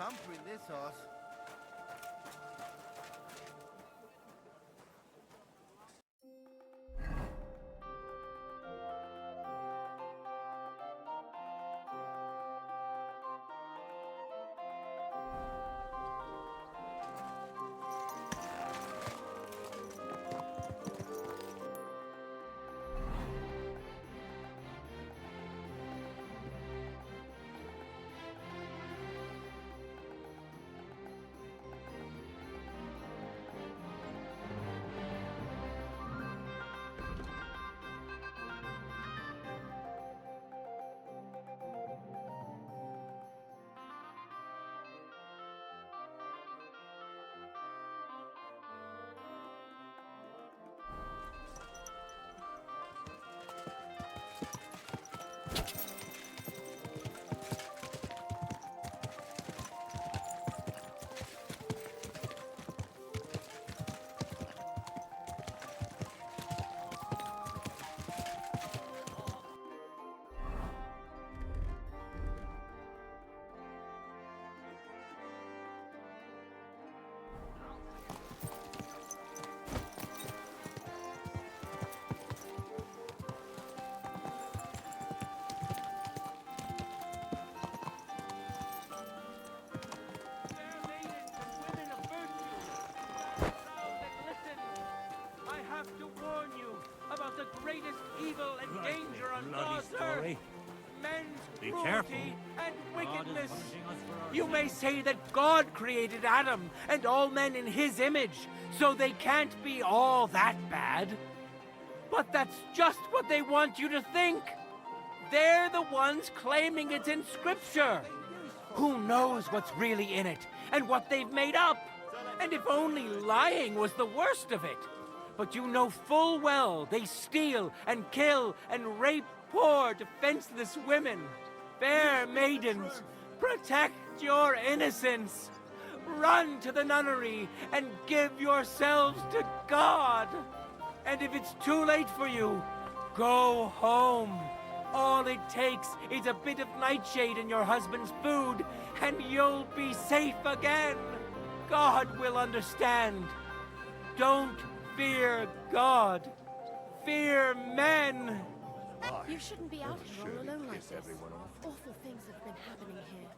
thumping this horse. The greatest evil and danger on God's earth. Men's Be cruelty careful. and wickedness. You may say that God created Adam and all men in his image, so they can't be all that bad. But that's just what they want you to think. They're the ones claiming it's in Scripture. Who knows what's really in it and what they've made up? And if only lying was the worst of it. But you know full well they steal and kill and rape poor, defenseless women. Fair maidens, protect your innocence. Run to the nunnery and give yourselves to God. And if it's too late for you, go home. All it takes is a bit of nightshade in your husband's food, and you'll be safe again. God will understand. Don't fear God. Fear men. You shouldn't be out here all alone like this. Awful things have been happening here.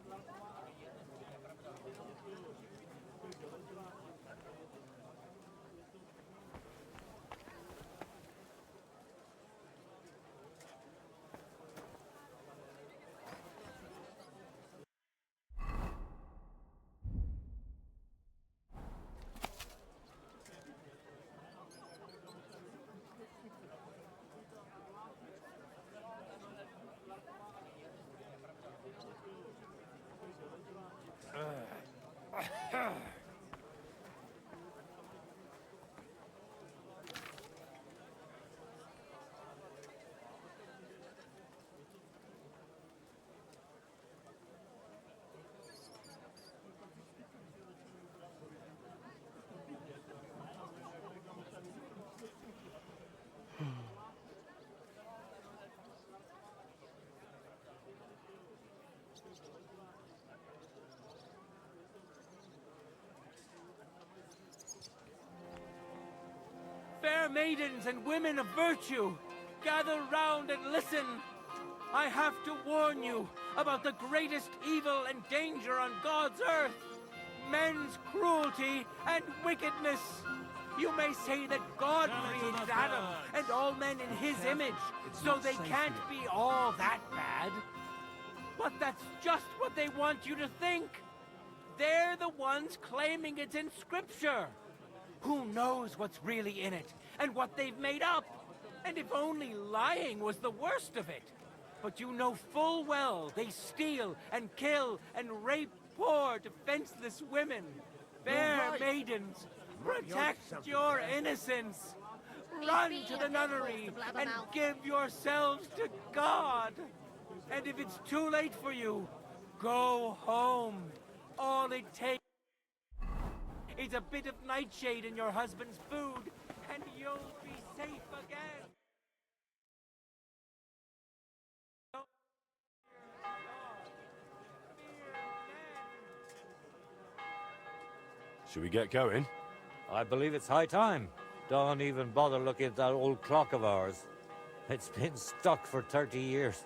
Fair maidens and women of virtue, gather round and listen. I have to warn you about the greatest evil and danger on God's earth. Men's cruelty and wickedness. You may say that God created Adam and all men in his image, so they can't be all that bad. But that's just what they want you to think. They're the ones claiming it's in Scripture. Who knows what's really in it and what they've made up? And if only lying was the worst of it. But you know full well they steal and kill and rape poor, defenseless women. Fair maidens, protect your innocence. Run to the nunnery and give yourselves to God. And if it's too late for you, go home. All it takes is a bit of nightshade in your husband's food, and you'll be safe again. Should we get going? I believe it's high time. Don't even bother looking at that old clock of ours. It's been stuck for 30 years.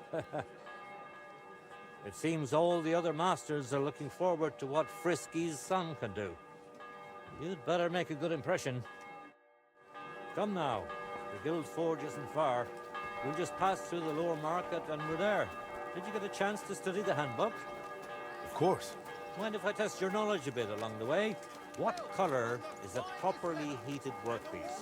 It seems all the other masters are looking forward to what Frisky's son can do. You'd better make a good impression. Come now. The Guild Forge isn't far. We'll just pass through the lower market and we're there. Did you get a chance to study the handbook? Of course. Mind if I test your knowledge a bit along the way? What colour is a properly heated workpiece?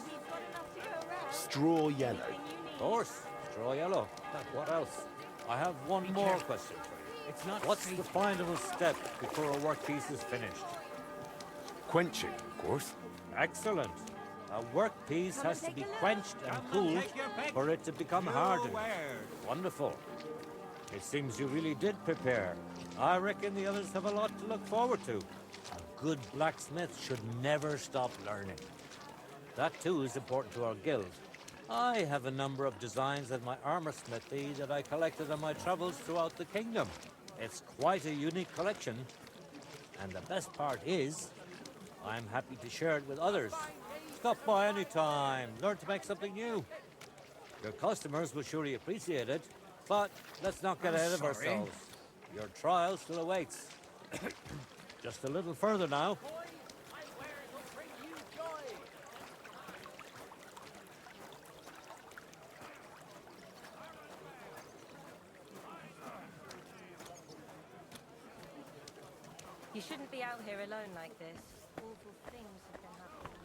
Straw yellow. Of course, straw yellow. What else? I have one more question for you. It's not What's the final step before a workpiece is finished? Quenching, of course. Excellent. A workpiece has to be quenched and cooled for it to become hardened. Wonderful. It seems you really did prepare. I reckon the others have a lot to look forward to. A good blacksmith should never stop learning. That too is important to our guild. I have a number of designs in my armor smithy that I collected on my travels throughout the kingdom. It's quite a unique collection. And the best part is, I'm happy to share it with others. Stop by any time. Learn to make something new. Your customers will surely appreciate it, but let's not get ahead of ourselves. Your trial still awaits. Just a little further now. You shouldn't be out here alone like this. Awful things have been happening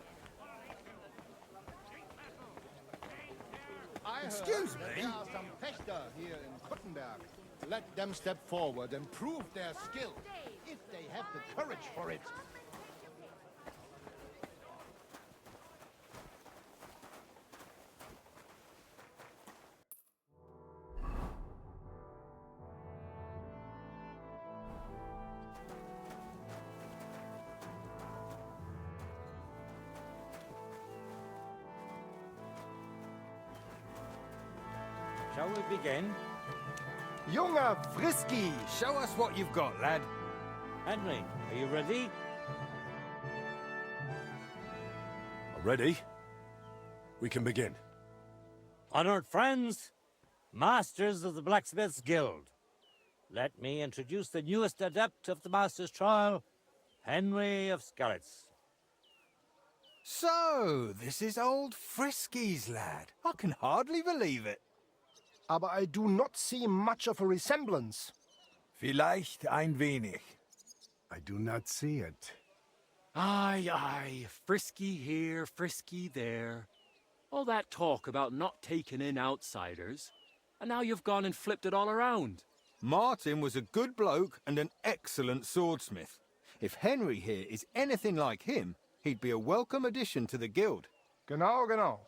here. I heard Excuse that me? there are some Pächter here in Kuttenberg. Let them step forward and prove their skill, if they have the courage for it. Shall we begin? Junger Frisky, show us what you've got, lad. Henry, are you ready? Ready? We can begin. Honored friends, masters of the Blacksmiths Guild, let me introduce the newest adept of the Master's Trial, Henry of Skalitz. So, this is old Frisky's lad. I can hardly believe it. Aber I do not see much of a resemblance. Vielleicht ein wenig. I do not see it. Aye, aye, Frisky here, Frisky there. All that talk about not taking in outsiders, and now you've gone and flipped it all around. Martin was a good bloke and an excellent swordsmith. If Henry here is anything like him, he'd be a welcome addition to the guild. Genau, genau.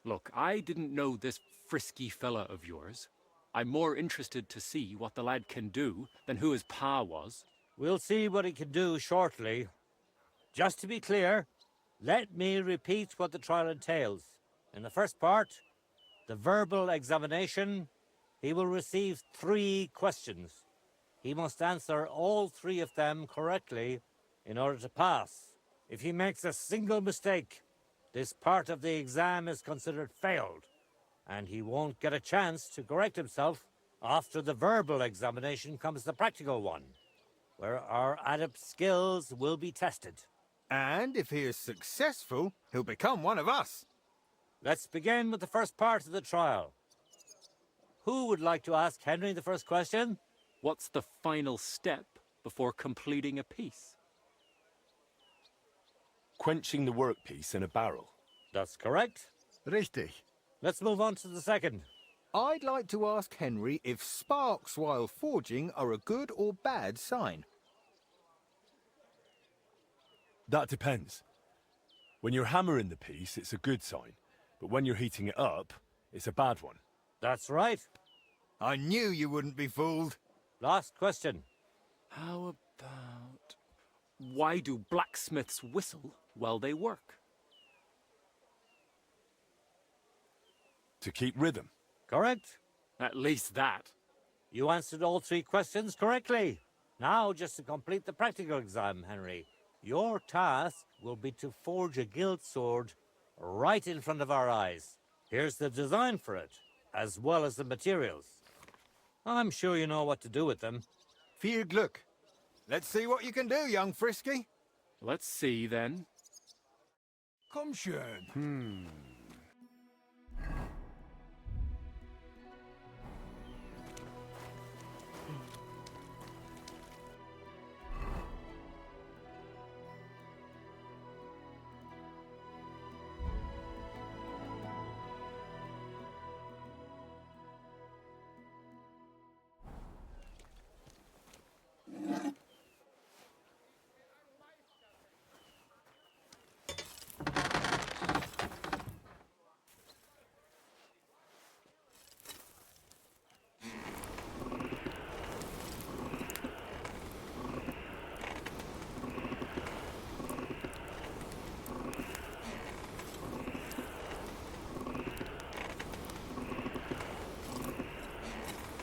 Look, I didn't know this Frisky fella of yours. I'm more interested to see what the lad can do than who his pa was. We'll see what he can do shortly. Just to be clear, let me repeat what the trial entails. In the first part, the verbal examination, he will receive 3 questions. He must answer all 3 of them correctly in order to pass. If he makes a single mistake, this part of the exam is considered failed, and he won't get a chance to correct himself. After the verbal examination comes the practical one, where our adept skills will be tested. And if he is successful, he'll become one of us. Let's begin with the first part of the trial. Who would like to ask Henry the first question? What's the final step before completing a piece? Quenching the workpiece in a barrel. That's correct. Richtig. Let's move on to the second. I'd like to ask Henry if sparks while forging are a good or bad sign. That depends. When you're hammering the piece, it's a good sign. But when you're heating it up, it's a bad one. That's right. I knew you wouldn't be fooled. Last question. How about... Why do blacksmiths whistle while they work? To keep rhythm. Correct? At least that. You answered all 3 questions correctly. Now, just to complete the practical exam, Henry, Your task will be to forge a guild sword right in front of our eyes. Here's the design for it, as well as the materials. I'm sure you know what to do with them. Viel Glück. Let's see what you can do, young Frisky. Let's see, then. Komm schön.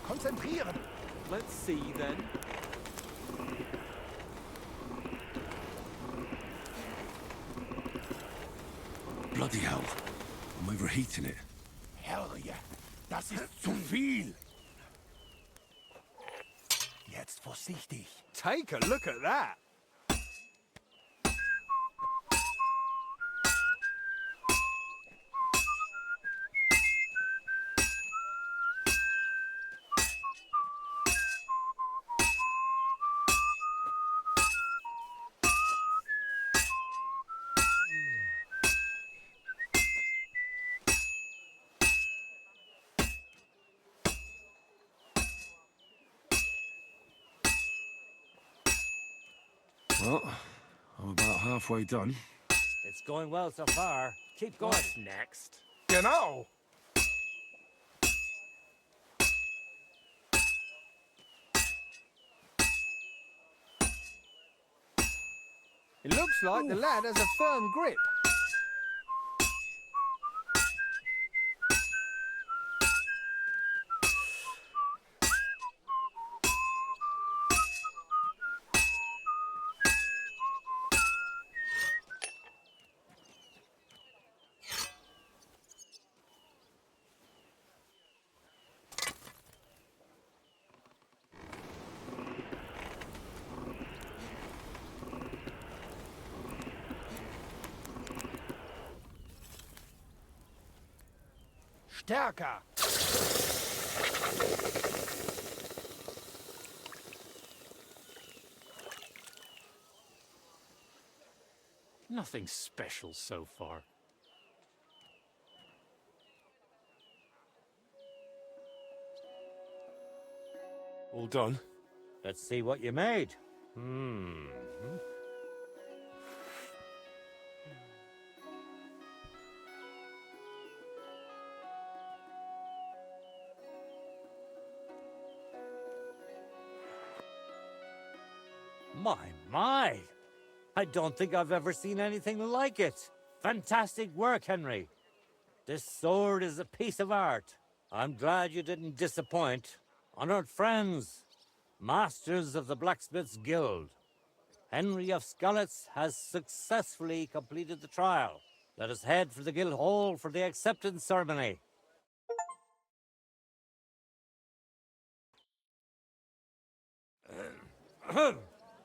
Konzentrieren. Let's see, then. Bloody hell. I'm overheating it. Herrje, das ist zu viel. Jetzt vorsichtig. Take a look at that. Well, I'm about halfway done. It's going well so far. Keep going. What's next? Genau. It looks like the lad has a firm grip. Stärker. Nothing special so far. All done? Let's see what you made. My! I don't think I've ever seen anything like it. Fantastic work, Henry. This sword is a piece of art. I'm glad you didn't disappoint. Honored friends, masters of the Blacksmith's Guild, Henry of Skalitz has successfully completed the trial. Let us head for the guild hall for the acceptance ceremony.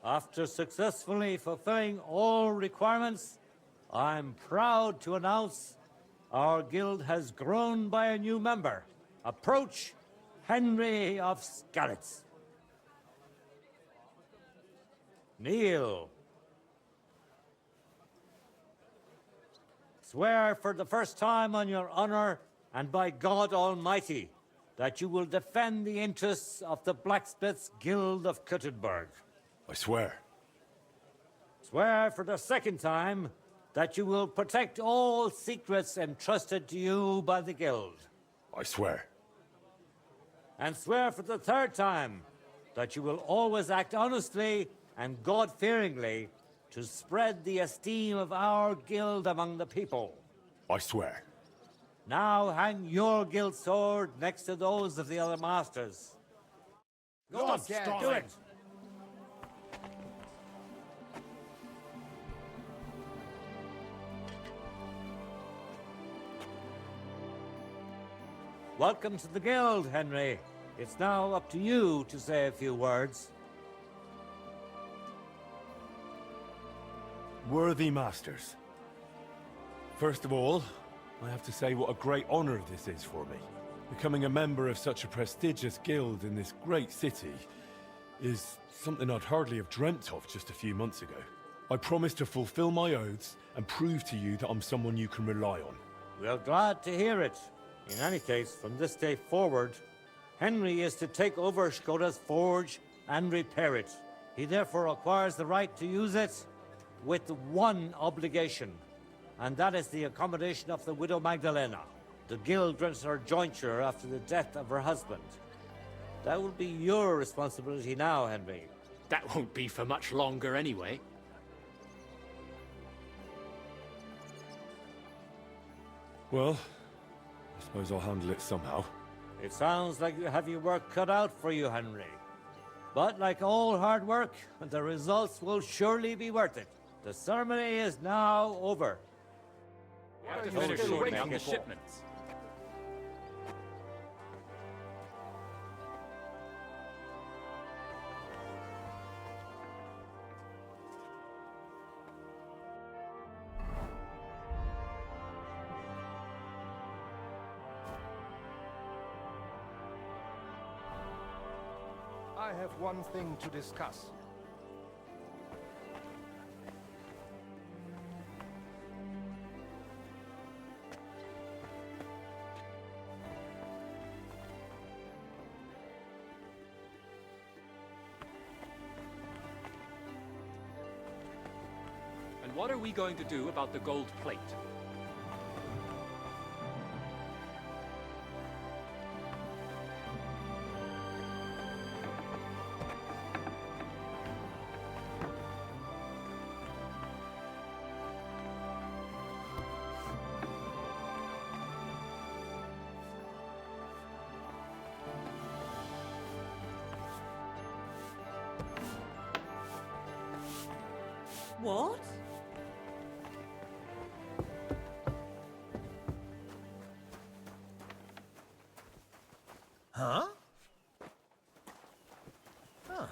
After successfully fulfilling all requirements, I'm proud to announce our guild has grown by a new member. Approach Henry of Skalitz. Kneel. Swear for the first time on your honor and by God Almighty that you will defend the interests of the Blacksmiths Guild of Kuttenberg. I swear. Swear for the second time that you will protect all secrets entrusted to you by the Guild. I swear. And swear for the third time that you will always act honestly and God-fearingly to spread the esteem of our guild among the people. I swear. Now hang your guild sword next to those of the other masters. Go on, Stop, do it. Welcome to the guild, Henry. It's now up to you to say a few words. Worthy masters. First of all, I have to say what a great honor this is for me. Becoming a member of such a prestigious guild in this great city is something I'd hardly have dreamt of just a few months ago. I promise to fulfill my oaths and prove to you that I'm someone you can rely on. We're glad to hear it. In any case, from this day forward, Henry is to take over Skoda's forge and repair it. He therefore acquires the right to use it with one obligation, and that is the accommodation of the widow Magdalena. The guild grants her jointure after the death of her husband. That will be your responsibility now, Henry. That won't be for much longer anyway. Well, I suppose I'll handle it somehow. It sounds like you have your work cut out for you, Henry. But like all hard work, the results will surely be worth it. The ceremony is now over. We have to finish sorting out the shipments. I have one thing to discuss. And what are we going to do about the gold plate? What? Huh?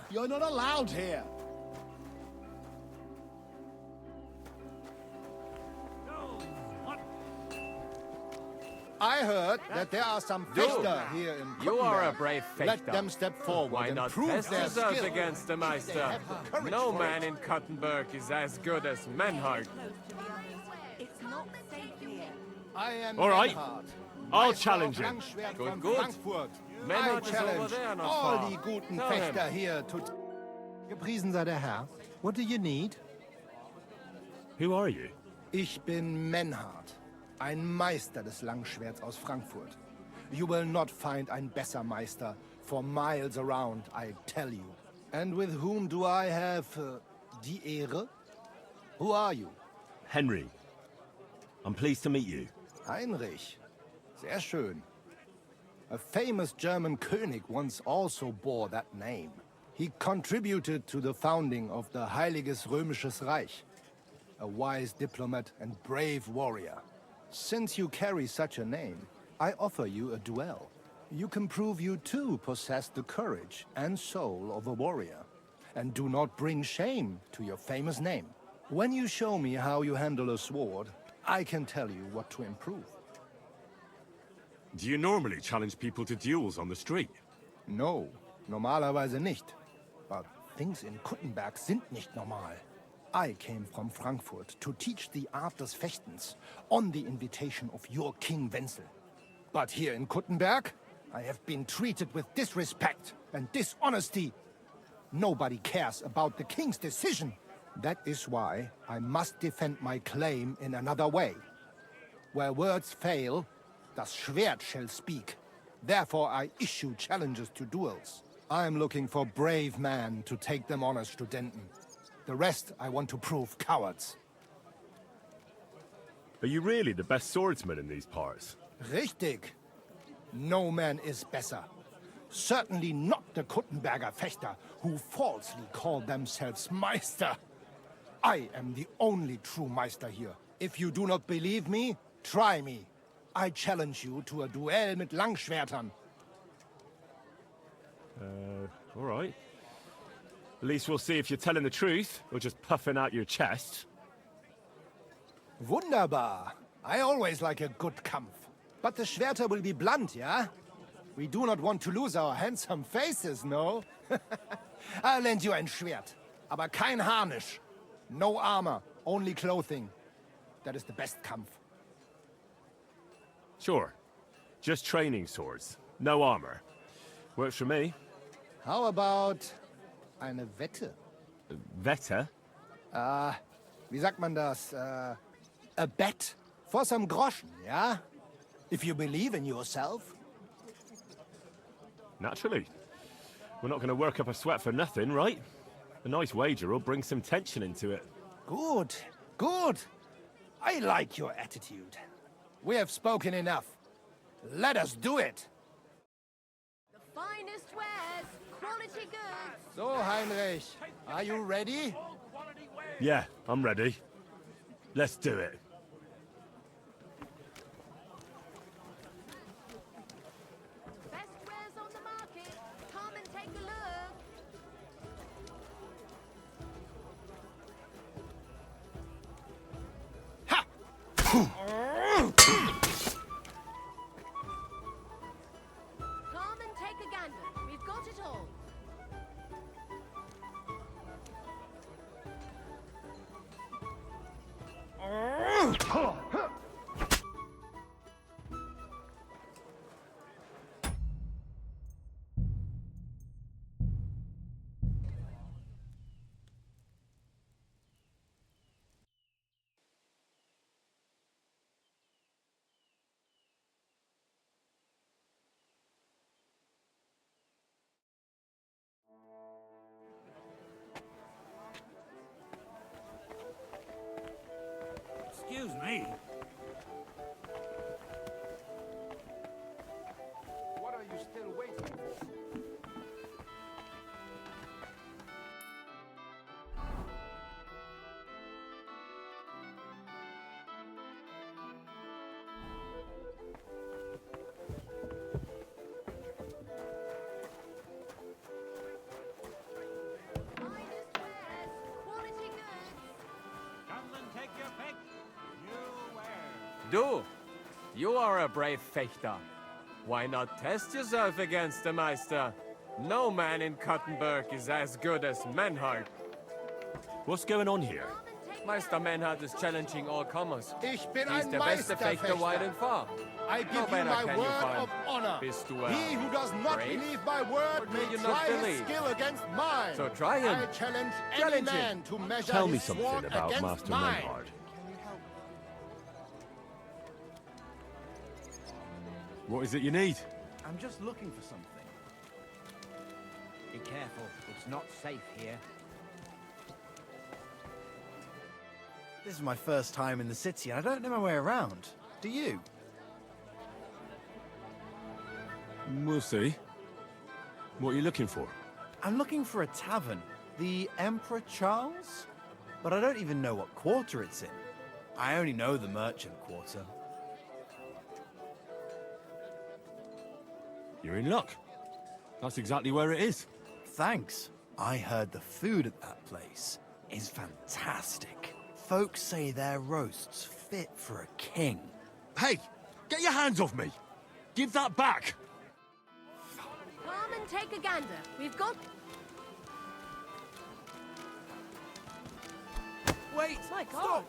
You're not allowed here. I heard that there are some Fechter here in You are a Kuttenberg. brave Let Fechter. them step forward Why and not prove test their yourself skill. against the If they Meister? have the courage No for man it. in Kuttenberg is as good as Menhard. It's not safe here. I am All right. Menhard, I'll Meister challenge of him. Langschwert Good, from good. Frankfurt. Menhard I is over challenge there, not all far. die guten Tell him. Fechter here to... Gepriesen sei der Herr. What do you need? Who are you? Ich bin Menhard, ein Meister des Langschwerts aus Frankfurt. You will not find ein besser Meister for miles around, I tell you. And with whom do I have die Ehre? Who are you? Henry. I'm pleased to meet you. Heinrich. Sehr schön. A famous German König once also bore that name. He contributed to the founding of the Heiliges Römisches Reich. A wise diplomat and brave warrior. Since you carry such a name, I offer you a duel. You can prove you too possess the courage and soul of a warrior. And do not bring shame to your famous name. When you show me how you handle a sword, I can tell you what to improve. Do you normally challenge people to duels on the street? No, normalerweise nicht. But things in Kuttenberg sind nicht normal. I came from Frankfurt to teach the art des Fechtens on the invitation of your King Wenzel. But here in Kuttenberg, I have been treated with disrespect and dishonesty. Nobody cares about the king's decision. That is why I must defend my claim in another way. Where words fail, das Schwert shall speak. Therefore I issue challenges to duels. I am looking for brave men to take them on as Studenten. The rest I want to prove cowards. Are you really the best swordsman in these parts? Richtig. No man is better. Certainly not the Kuttenberger Fechter, who falsely call themselves Meister. I am the only true Meister here. If you do not believe me, try me. I challenge you to a duel mit Langschwertern. All right. At least we'll see if you're telling the truth, or just puffing out your chest. Wunderbar. I always like a good Kampf. But the Schwerter will be blunt, yeah? We do not want to lose our handsome faces, no? I'll lend you ein Schwert. Aber kein Harnisch. No armor, only clothing. That is the best Kampf. Sure. Just training swords. No armor. Works for me. How about eine Wette? Wette? Wie sagt man das? A bet? For some groschen, yeah? If you believe in yourself. Naturally. We're not going to work up a sweat for nothing, right? A nice wager will bring some tension into it. Good, good. I like your attitude. We have spoken enough. Let us do it. The finest wares, quality goods. So, Heinrich, are you ready? Yeah, I'm ready. Let's do it. Best wares on the market. Come and take a look. Come and take a gander. We've got it all. Excuse me. What are you still waiting for? Finest wares, quality goods. Come and take your pick. New wares. Du, you are a brave fechter. Why not test yourself against the Meister? No man in Kottenberg is as good as Menhard. What's going on here? Meister Menhard is challenging all comers. Ich bin He's ein der beste Fechter wide Meisterfechter. and far. I No give you better my can you word find. of honor. Bist du, He who does not brave? believe my Or word do may you not try his believe? skill against mine. So try him. I challenge any Challenge him. man to measure Tell me his something sword about against Master mine. Menhard. What is it you need? I'm just looking for something. Be careful, it's not safe here. This is my first time in the city, and I don't know my way around. Do you? We'll see. What are you looking for? I'm looking for a tavern. The Emperor Charles? But I don't even know what quarter it's in. I only know the merchant quarter. You're in luck. That's exactly where it is. Thanks. I heard the food at that place is fantastic. Folks say their roasts fit for a king. Hey! Get your hands off me! Give that back! Come and take a gander. We've got... Wait! My God. Stop!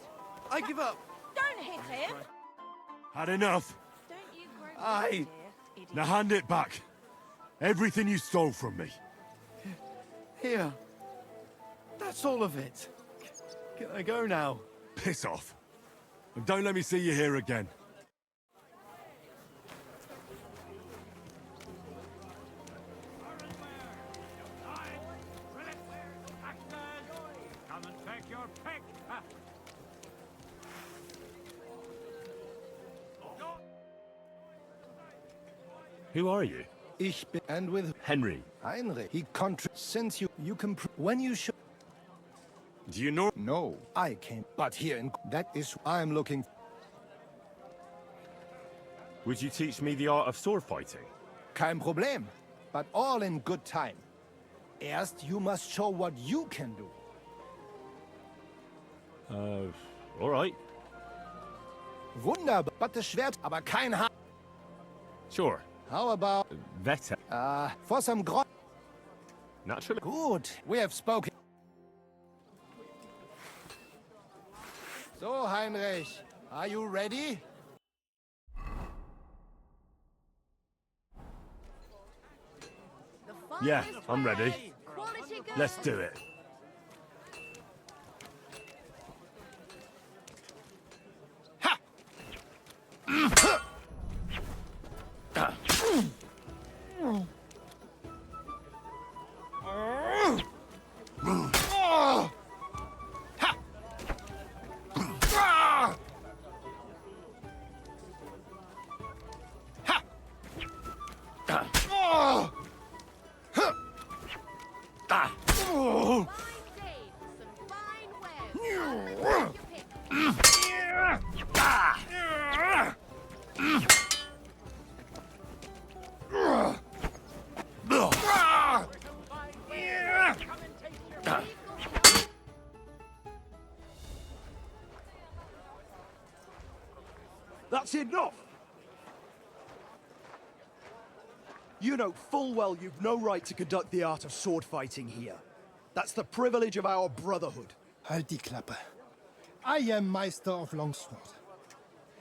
I give up. Don't hit him! Had enough. Don't you grow Aye. dear, idiot. Now hand it back. Everything you stole from me. Here. That's all of it. Can I go now? Piss off. And don't let me see you here again. Come and take your pick. Who are you? Ich bin... And with Henry. Heinrich, he since you can... When you should... Do you know? No, I came... But here in... That is... I'm looking... Would you teach me the art of sword fighting? Kein Problem, but all in good time. Erst, you must show what you can do. All right. Wunderbar, but das Schwert, aber kein Haar. Sure. How about... Vetter. For some gro... Naturally. Good, we have spoken. So, Heinrich, are you ready? Yeah, I'm ready. Let's do it. That's enough! You know full well you've no right to conduct the art of sword fighting here. That's the privilege of our brotherhood. Halt die Klappe. I am Meister of Longsword.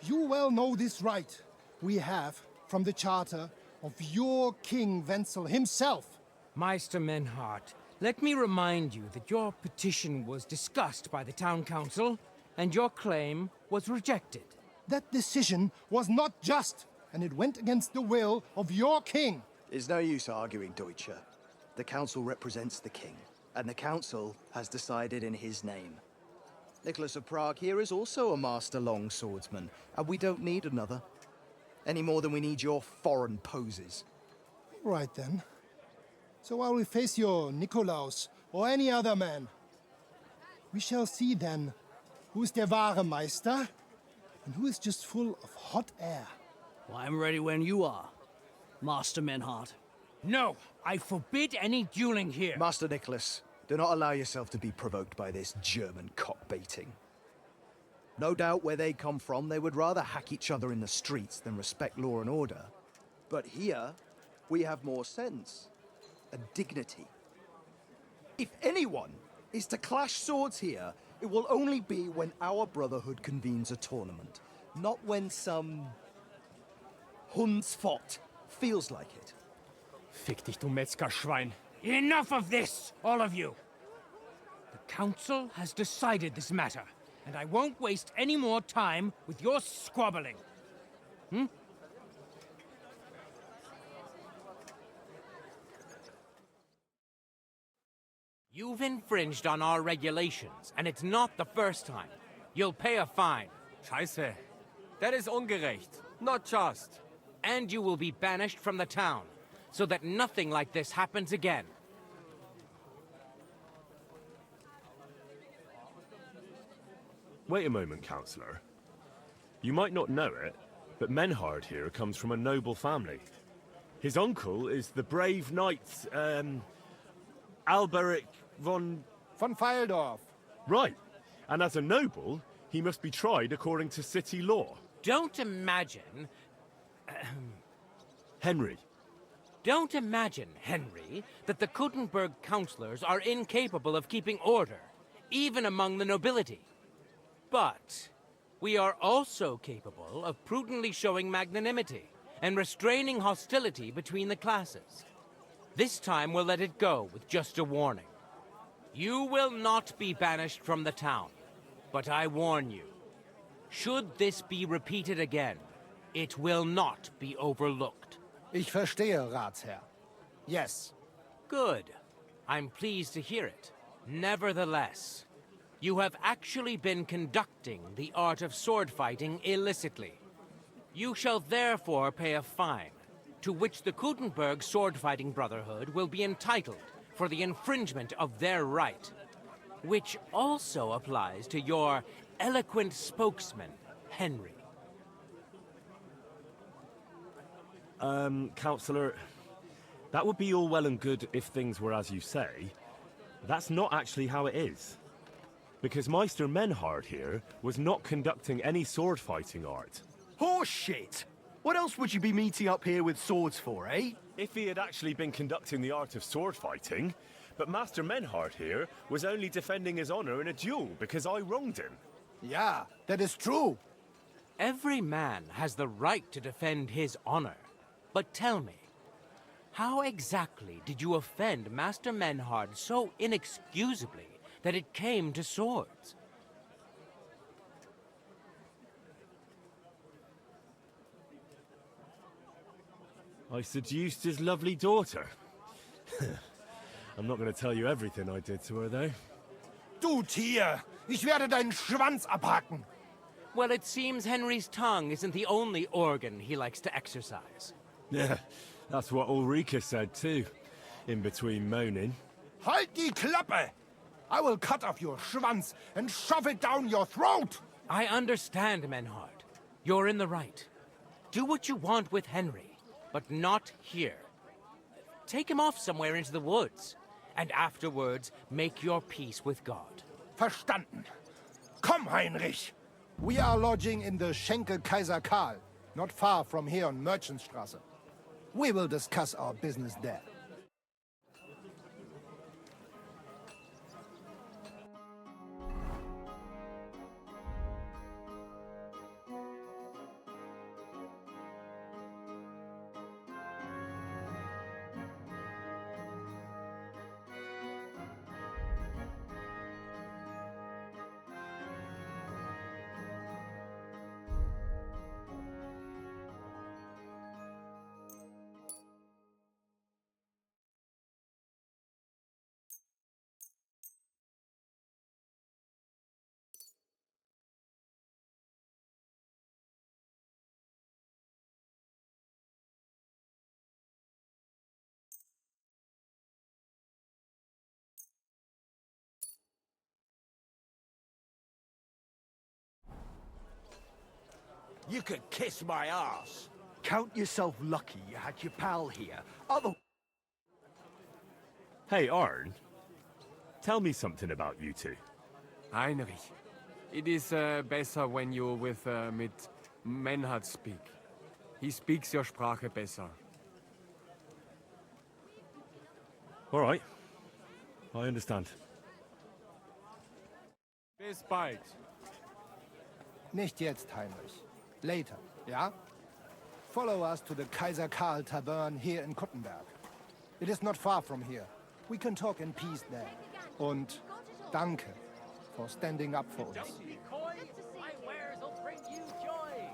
You well know this right we have from the charter of your King Wenzel himself. Meister Menhart, let me remind you that your petition was discussed by the town council, and your claim was rejected. That decision was not just, and it went against the will of your king. There's no use arguing, Deutscher. The council represents the king, and the council has decided in his name. Nicholas of Prague here is also a master longswordsman, and we don't need another. Any more than we need your foreign poses. Right then. So I will face your Nikolaus or any other man. We shall see then who is der wahre Meister and who is just full of hot air. Well, I'm ready when you are, Master Menhart. No, I forbid any dueling here. Master Nicholas, do not allow yourself to be provoked by this German cock-baiting. No doubt where they come from, they would rather hack each other in the streets than respect law and order. But here, we have more sense and dignity. If anyone is to clash swords here, it will only be when our brotherhood convenes a tournament, not when some Hundsfott feels like it. Fick dich, du Metzgerschwein. Enough of this, all of you! The council has decided this matter, and I won't waste any more time with your squabbling. You've infringed on our regulations, and it's not the first time. You'll pay a fine. Scheiße. That is ungerecht. Not just. And you will be banished from the town, so that nothing like this happens again. Wait a moment, Counselor. You might not know it, but Menhard here comes from a noble family. His uncle is the brave knight, Alberic von Fyeldorf. Right. And as a noble, he must be tried according to city law. Don't imagine... Henry. Don't imagine, Henry, that the Kuttenberg councillors are incapable of keeping order, even among the nobility. But we are also capable of prudently showing magnanimity and restraining hostility between the classes. This time we'll let it go with just a warning. You will not be banished from the town, but I warn you, should this be repeated again, it will not be overlooked. Ich verstehe, Ratsherr. Yes. Good. I'm pleased to hear it. Nevertheless, you have actually been conducting the art of sword fighting illicitly. You shall therefore pay a fine, to which the Kuttenberg Sword-Fighting Brotherhood will be entitled for the infringement of their right, which also applies to your eloquent spokesman, Henry. Counselor, that would be all well and good if things were as you say. That's not actually how it is. Because Meister Menhard here was not conducting any sword fighting art. Horse shit! What else would you be meeting up here with swords for, eh? If he had actually been conducting the art of sword fighting, but Master Menhard here was only defending his honor in a duel because I wronged him. Yeah, that is true. Every man has the right to defend his honor. But tell me, how exactly did you offend Master Menhard so inexcusably that it came to swords? I seduced his lovely daughter. I'm not going to tell you everything I did to her, though. Du Tier! Ich werde deinen Schwanz abhacken! Well, it seems Henry's tongue isn't the only organ he likes to exercise. Yeah, that's what Ulrika said too, in between moaning. Halt die Klappe! I will cut off your Schwanz and shove it down your throat! I understand, Menhard. You're in the right. Do what you want with Henry, but not here. Take him off somewhere into the woods, and afterwards make your peace with God. Verstanden. Komm, Heinrich! We are lodging in the Schenkel Kaiser Karl, not far from here on Merchantstraße. We will discuss our business there. You could kiss my ass. Count yourself lucky you had your pal here. Hey, Arn. Tell me something about you two. Heinrich, it is better when you with mit Menhard speak. He speaks your Sprache besser. All right. I understand. Bis bald. Nicht jetzt, Heinrich. Later, ja? Follow us to the Kaiser Karl Tavern here in Kuttenberg. It is not far from here. We can talk in peace there. Und danke for standing up for us. My wares will bring you joy.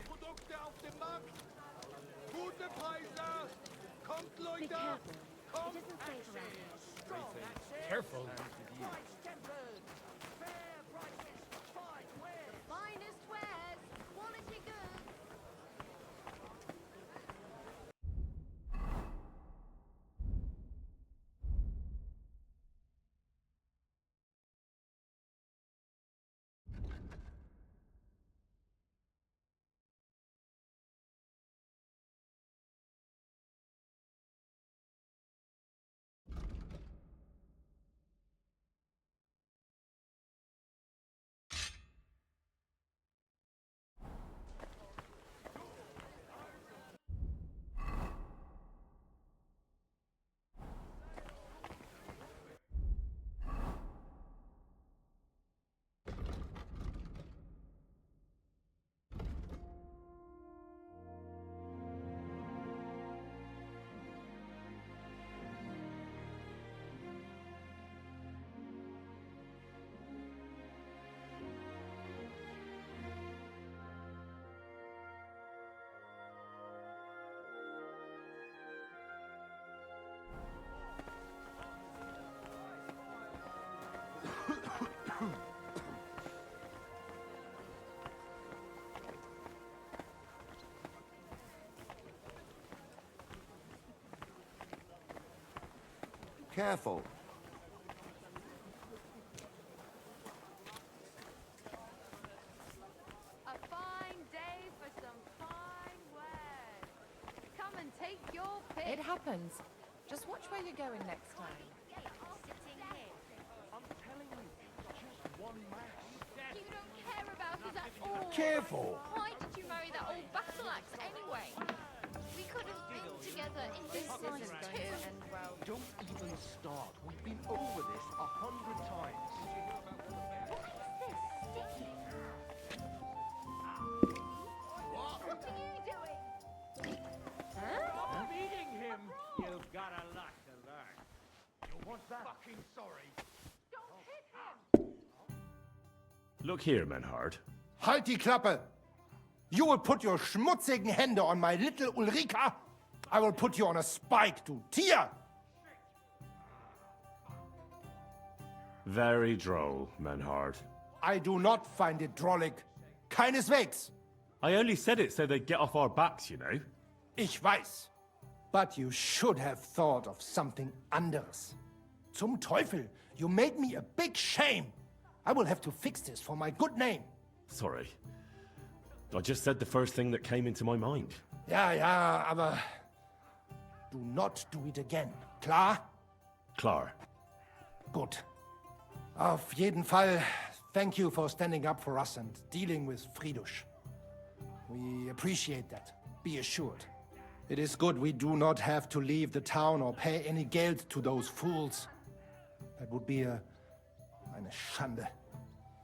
Produkte auf dem Markt. Gute Preise. Kommt, Be Leute. careful. Kommt. It isn't safe around here. Careful. The finest wares. Quality goods. Careful. A fine day for some fine wares. Come and take your pick. It happens. Just watch where you're going next time. I'm telling you, just one man. You don't care about us at all. Careful. Why did you marry that old battle axe anyway? We could have been together in this life isn't going too. to end well. Don't even start. We've been over this 100 times. What is this sticking? What are you doing? Stop beating him! You've got a lot to learn. You want that? Fucking sorry. Don't hit him! Look here, Menhard. Halt die Klappe! You will put your schmutzigen Hände on my little Ulrika. I will put you on a spike, du Tier! Very droll, Menhard. I do not find it drollig. Keineswegs. I only said it so they'd get off our backs, you know. Ich weiß. But you should have thought of something anderes. Zum Teufel, you made me a big shame. I will have to fix this for my good name. Sorry. I just said the first thing that came into my mind. Ja, ja, aber do not do it again. Klar? Klar. Good. Auf jeden Fall, thank you for standing up for us and dealing with Fridush. We appreciate that. Be assured. It is good we do not have to leave the town or pay any geld to those fools. That would be eine Schande.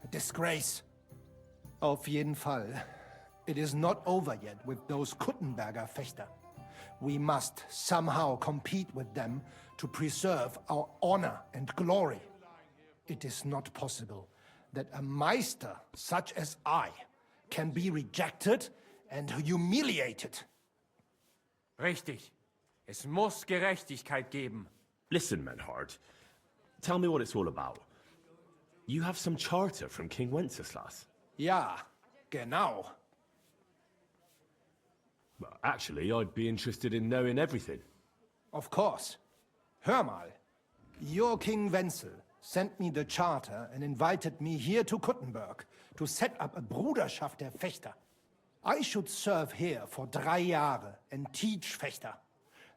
A disgrace. Auf jeden Fall. It is not over yet with those Kuttenberger Fechter. We must somehow compete with them to preserve our honor and glory. It is not possible that a Meister such as I can be rejected and humiliated. Richtig. Es muss Gerechtigkeit geben. Listen, Menhard. Tell me what it's all about. You have some charter from King Wenceslas. Ja, genau. Well, actually, I'd be interested in knowing everything. Of course. Hör mal. Your King Wenzel sent me the charter and invited me here to Kuttenberg to set up a Bruderschaft der Fechter. I should serve here for 3 Jahre and teach Fechter.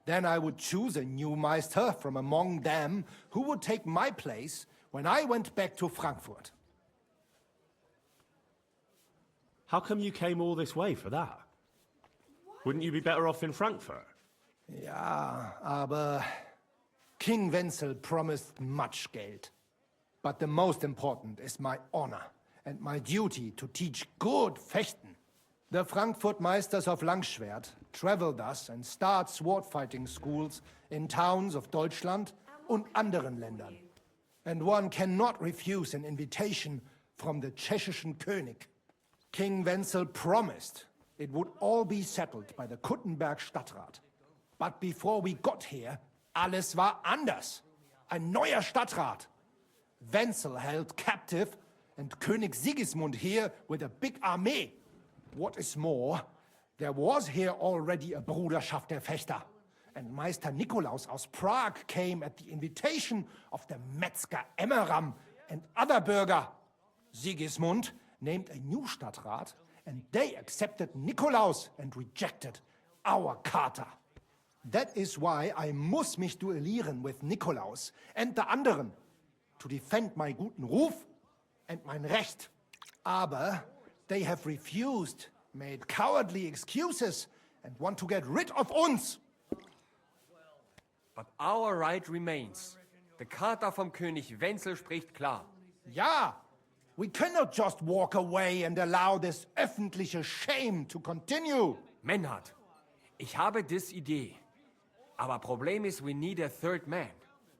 Then I would choose a new Meister from among them who would take my place when I went back to Frankfurt. How come you came all this way for that? Wouldn't you be better off in Frankfurt? Ja, aber King Wenzel promised much Geld. But the most important is my honor and my duty to teach good Fechten. The Frankfurt Meisters of Langschwert travel thus and start sword fighting schools in towns of Deutschland und anderen Ländern. And one cannot refuse an invitation from the tschechischen König. King Wenzel promised it would all be settled by the Kuttenberg Stadtrat. But before we got here, alles war anders. Ein neuer Stadtrat. Wenzel held captive and König Sigismund here with a big army. What is more, there was here already a Bruderschaft der Fechter. And Meister Nikolaus aus Prague came at the invitation of the Metzger Emmeram and other Bürger. Sigismund named a new Stadtrat, and they accepted Nikolaus and rejected our Charta. That is why I muss mich duellieren with Nikolaus and the anderen, to defend my guten Ruf and mein Recht. Aber they have refused, made cowardly excuses, and want to get rid of uns. But our right remains. The Charta vom König Wenzel spricht klar. Ja, we cannot just walk away and allow this öffentliche shame to continue. Menhard, ich habe dis Idee. Aber Problem ist, we need a third man.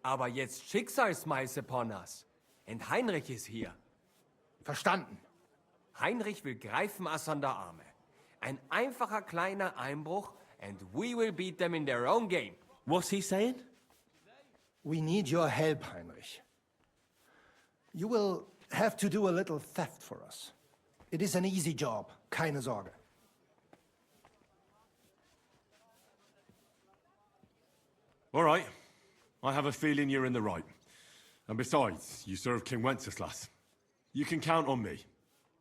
Aber jetzt Schicksalsmeis upon us. Und Heinrich ist hier. Verstanden. Heinrich will greifen us an der Arme. Ein einfacher kleiner Einbruch and we will beat them in their own game. What's he saying? We need your help, Heinrich. You will have to do a little theft for us. It is an easy job, keine Sorge. All right. I have a feeling you're in the right. And besides, you serve King Wenceslas. You can count on me.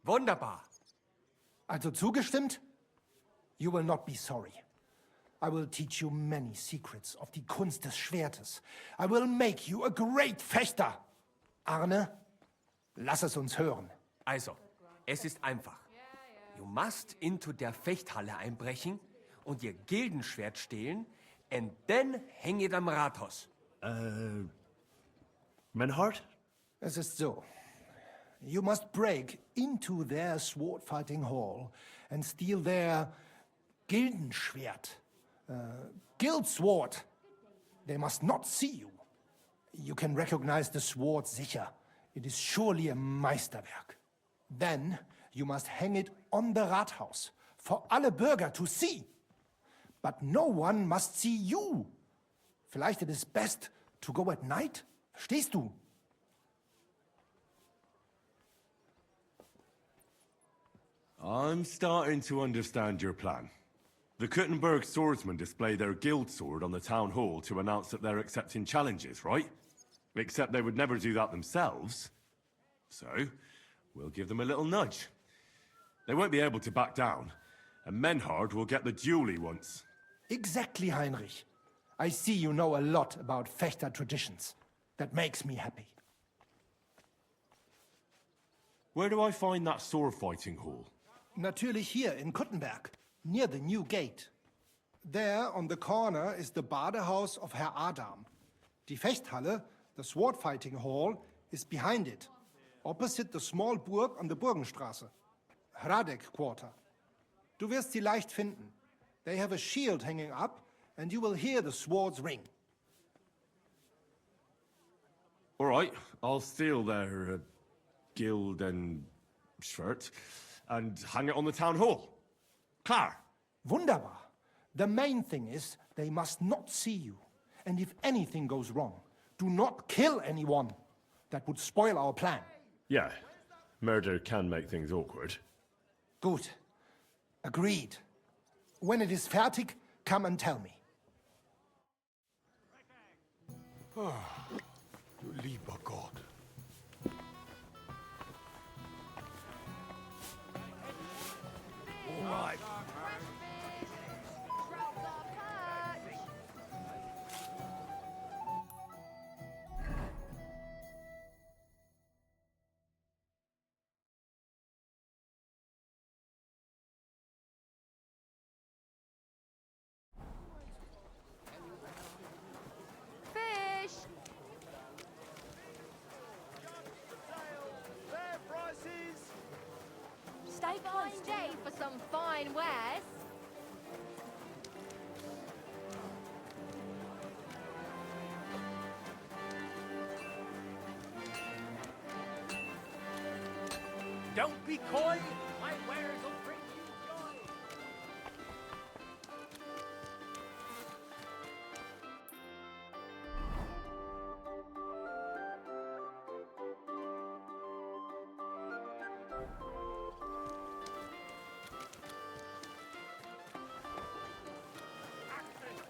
Wunderbar. Also zugestimmt? You will not be sorry. I will teach you many secrets of die Kunst des Schwertes. I will make you a great Fechter. Arne, lass es uns hören. Also, es ist einfach. You must into der Fechthalle einbrechen und ihr Gildenschwert stehlen and then hang it am Rathaus. Menhard? Es ist so. You must break into their sword-fighting hall and steal their Gildenschwert. Guild sword. They must not see you. You can recognize the sword sicher. It is surely a Meisterwerk. Then you must hang it on the Rathaus for alle Bürger to see. But no one must see you. Vielleicht it is best to go at night? Verstehst du? I'm starting to understand your plan. The Kuttenberg swordsmen display their guild sword on the town hall to announce that they're accepting challenges, right? Except they would never do that themselves. So, we'll give them a little nudge. They won't be able to back down, and Menhard will get the duel he wants. Exactly, Heinrich. I see you know a lot about Fechter traditions. That makes me happy. Where do I find that sword-fighting hall? Natürlich hier in Kuttenberg, near the new gate. There, on the corner, is the Badehaus of Herr Adam. Die Fechthalle, the sword-fighting hall, is behind it, opposite the small Burg on the Burgenstraße. Hradek Quarter. Du wirst sie leicht finden. They have a shield hanging up, and you will hear the swords ring. All right, I'll steal their guild and shirt and hang it on the town hall. Klar. Wunderbar. The main thing is they must not see you. And if anything goes wrong, do not kill anyone. That would spoil our plan. Yeah, murder can make things awkward. Gut. Agreed. When it is fertig, come and tell me. Du lieber Gott. All right. Fish! Stay Fine close. day for some fine wares. Don't be coy. My wares will bring you joy.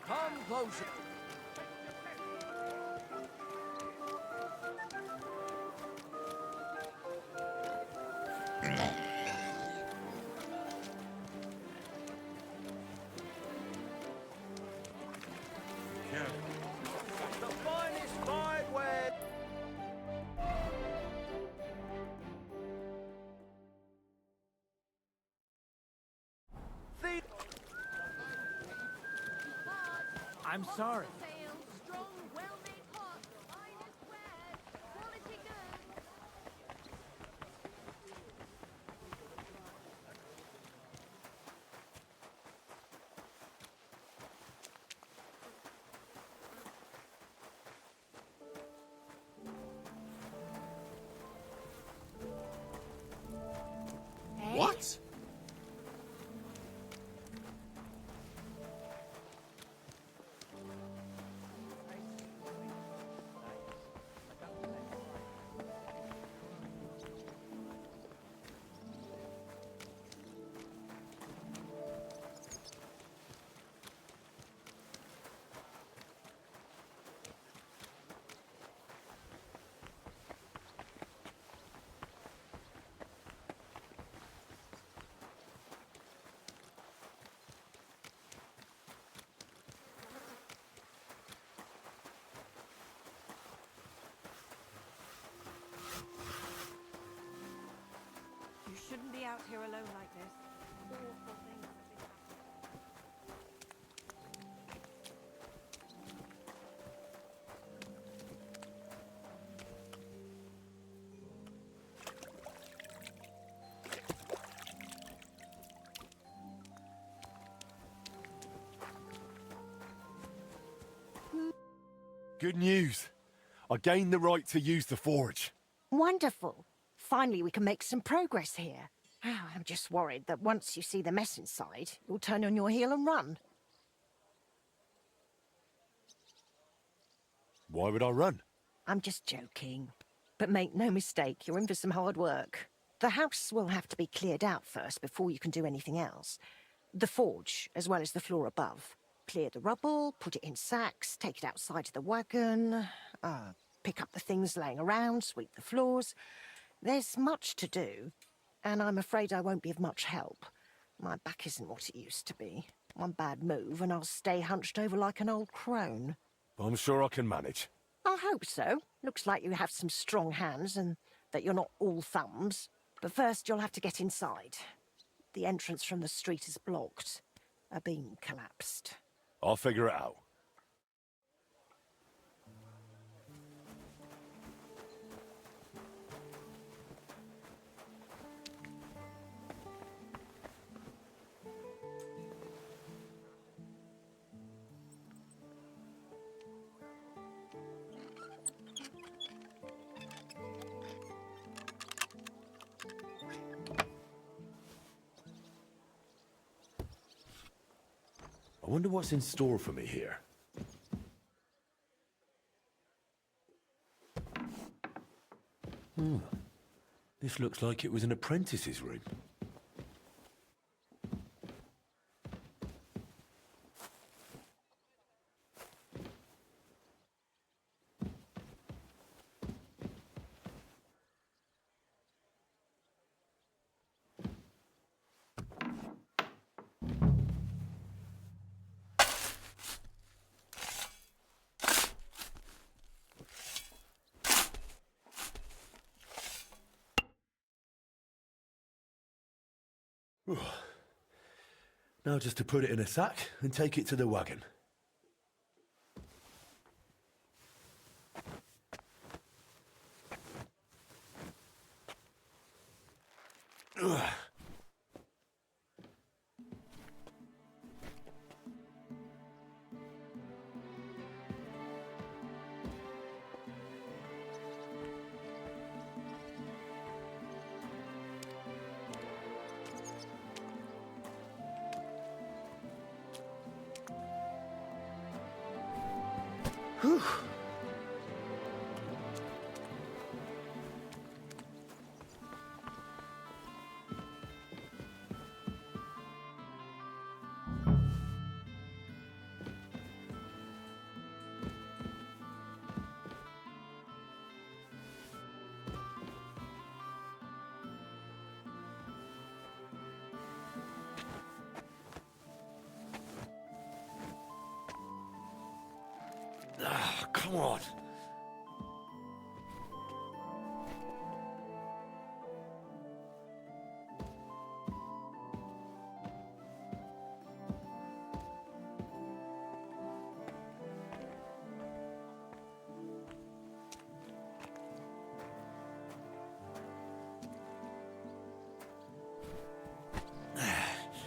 Come closer. The finest fine ware. I'm sorry. Sale, strong, well-made pots, finest wares, quality goods. What? out here alone like this. Awful things have been happening. Good news. I gained the right to use the forge. Wonderful. Finally, we can make some progress here. I'm just worried that once you see the mess inside, you'll turn on your heel and run. Why would I run? I'm just joking. But make no mistake, you're in for some hard work. The house will have to be cleared out first before you can do anything else. The forge, as well as the floor above. Clear the rubble, put it in sacks, take it outside to the wagon, pick up the things laying around, sweep the floors. There's much to do, and I'm afraid I won't be of much help. My back isn't what it used to be. One bad move and I'll stay hunched over like an old crone. I'm sure I can manage. I hope so. Looks like you have some strong hands and that you're not all thumbs. But first you'll have to get inside. The entrance from the street is blocked. A beam collapsed. I'll figure it out. I wonder what's in store for me here. This looks like it was an apprentice's room. Now just to put it in a sack and take it to the wagon. Whew. Come on.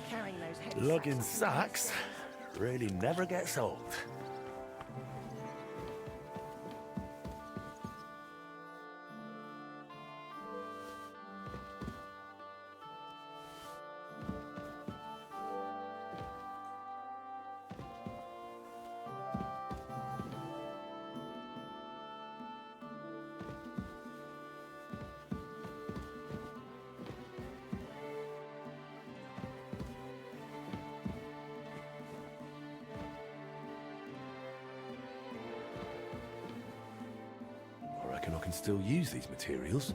Carrying those heavy Lugging sacks really never gets old. I reckon I can still use these materials.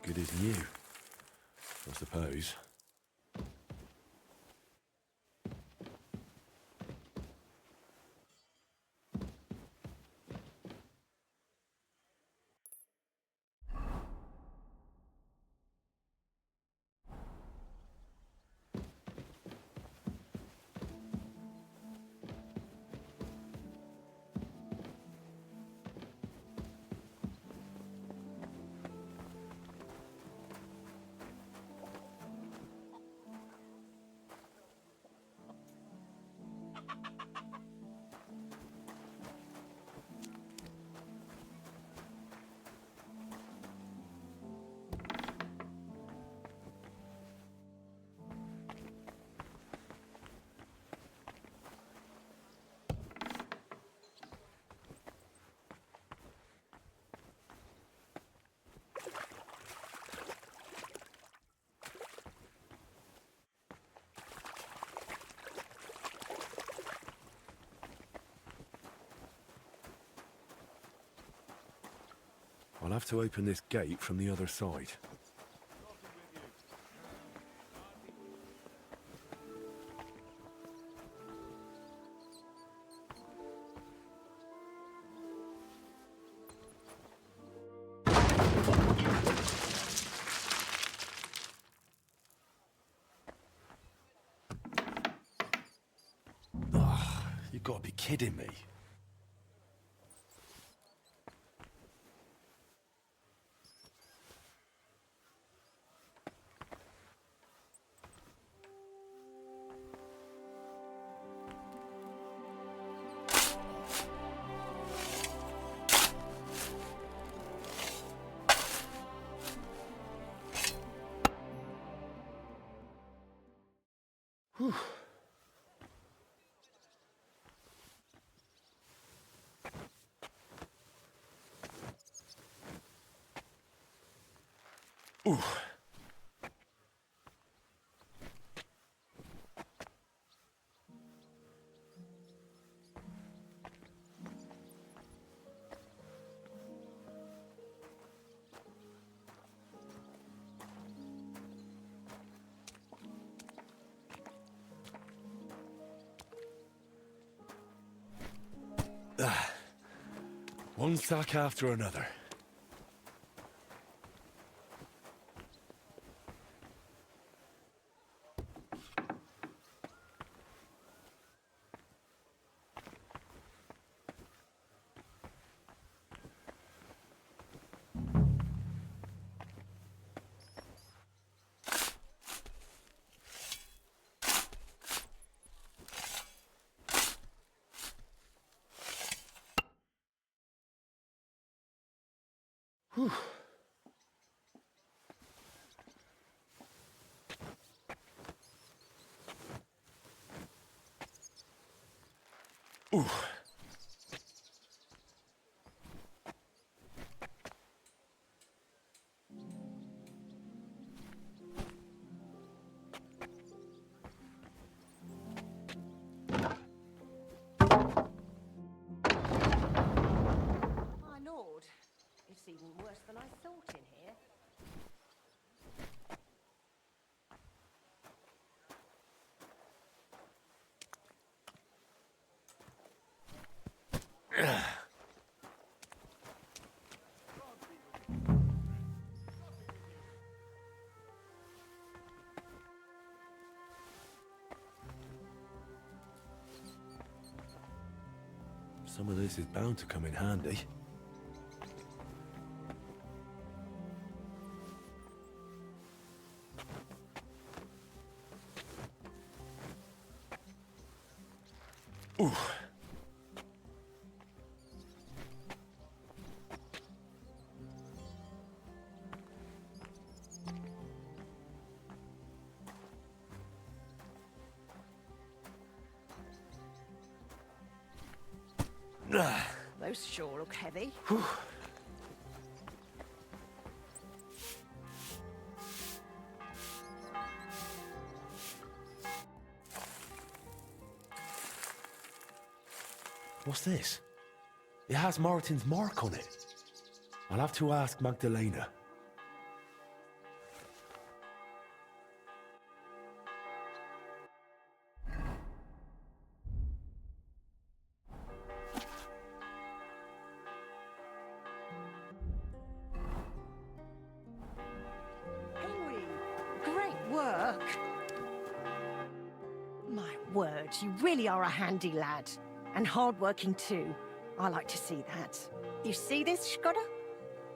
Good as new, I suppose. I'll have to open this gate from the other side. You've got to be kidding me. Whew. Ooh. One sack after another. Whew. Ooh. My lord, it's even worse than I thought in here. Some of this is bound to come in handy. Ooh. Those sure look heavy. Whew. What's this? It has Martin's mark on it. I'll have to ask Magdalena. Henry, great work. My word, you really are a handy lad. And hard-working too. I like to see that. You see this, Skoda?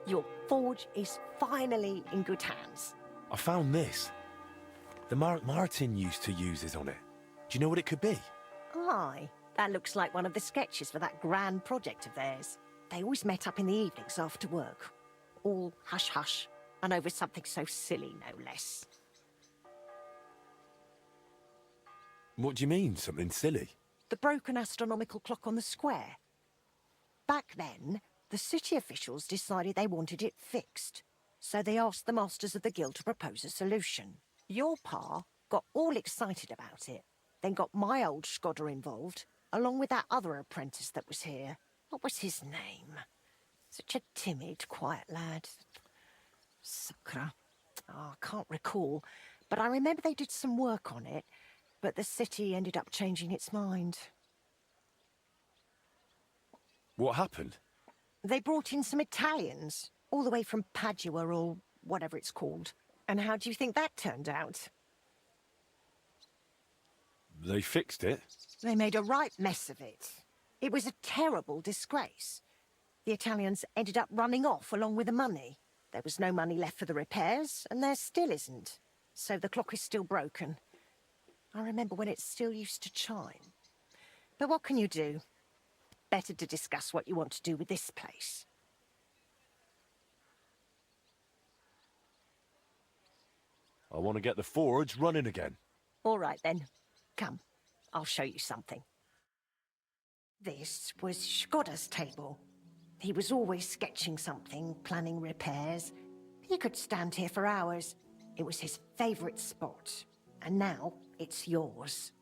Your forge is finally in good hands. I found this. The mark Martin used to use is on it. Do you know what it could be? Aye, that looks like one of the sketches for that grand project of theirs. They always met up in the evenings after work. All hush-hush, and over something so silly, no less. What do you mean, something silly? The broken astronomical clock on the square. Back then, the city officials decided they wanted it fixed, so they asked the masters of the guild to propose a solution. Your pa got all excited about it, then got my old Skoda involved, along with that other apprentice that was here. What was his name? Such a timid, quiet lad. Sucra. Oh, I can't recall, but I remember they did some work on it, but the city ended up changing its mind. What happened? They brought in some Italians, all the way from Padua or whatever it's called. And how do you think that turned out? They fixed it? They made a right mess of it. It was a terrible disgrace. The Italians ended up running off along with the money. There was no money left for the repairs, and there still isn't. So the clock is still broken. I remember when it still used to chime. But what can you do? Better to discuss what you want to do with this place. I want to get the forge running again. All right, then. Come, I'll show you something. This was Skoda's table. He was always sketching something, planning repairs. He could stand here for hours. It was his favorite spot. And now it's yours.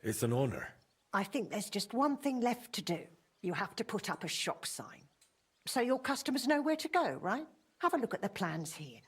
It's an honor. I think there's just one thing left to do. You have to put up a shop sign. So your customers know where to go, right? Have a look at the plans here.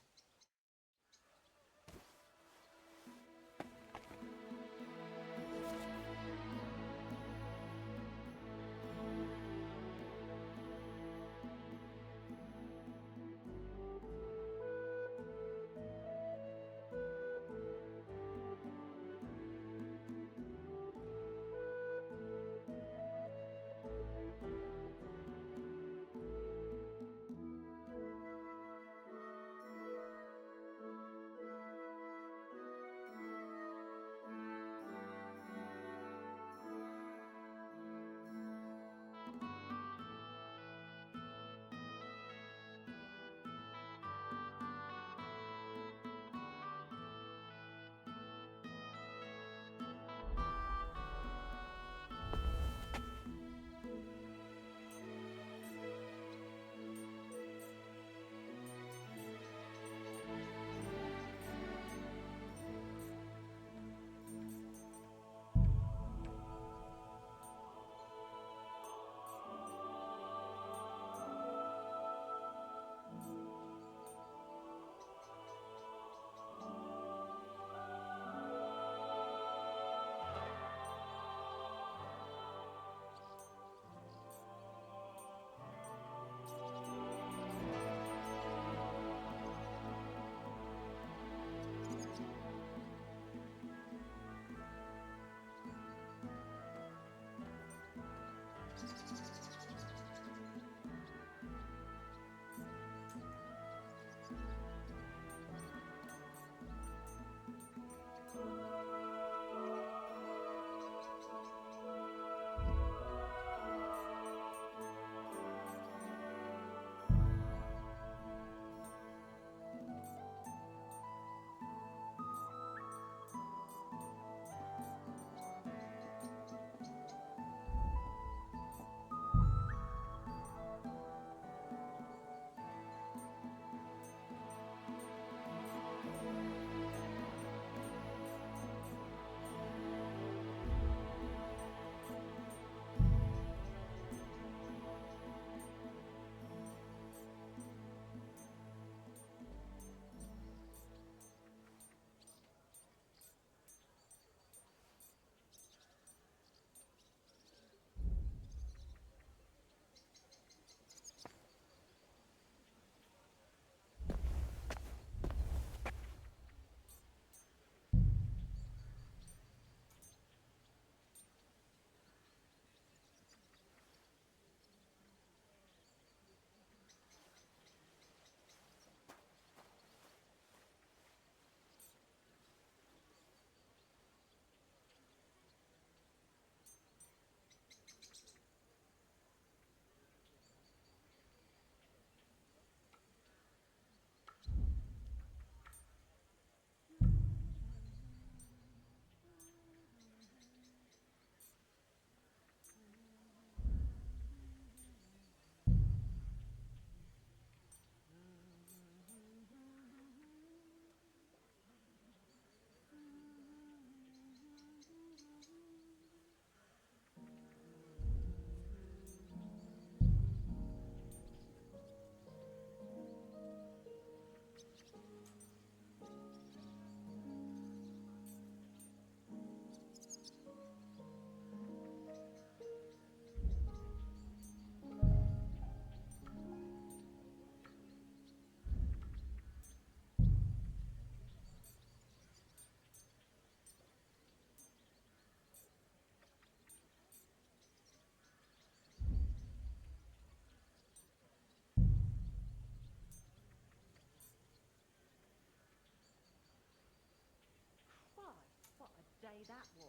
away that wall.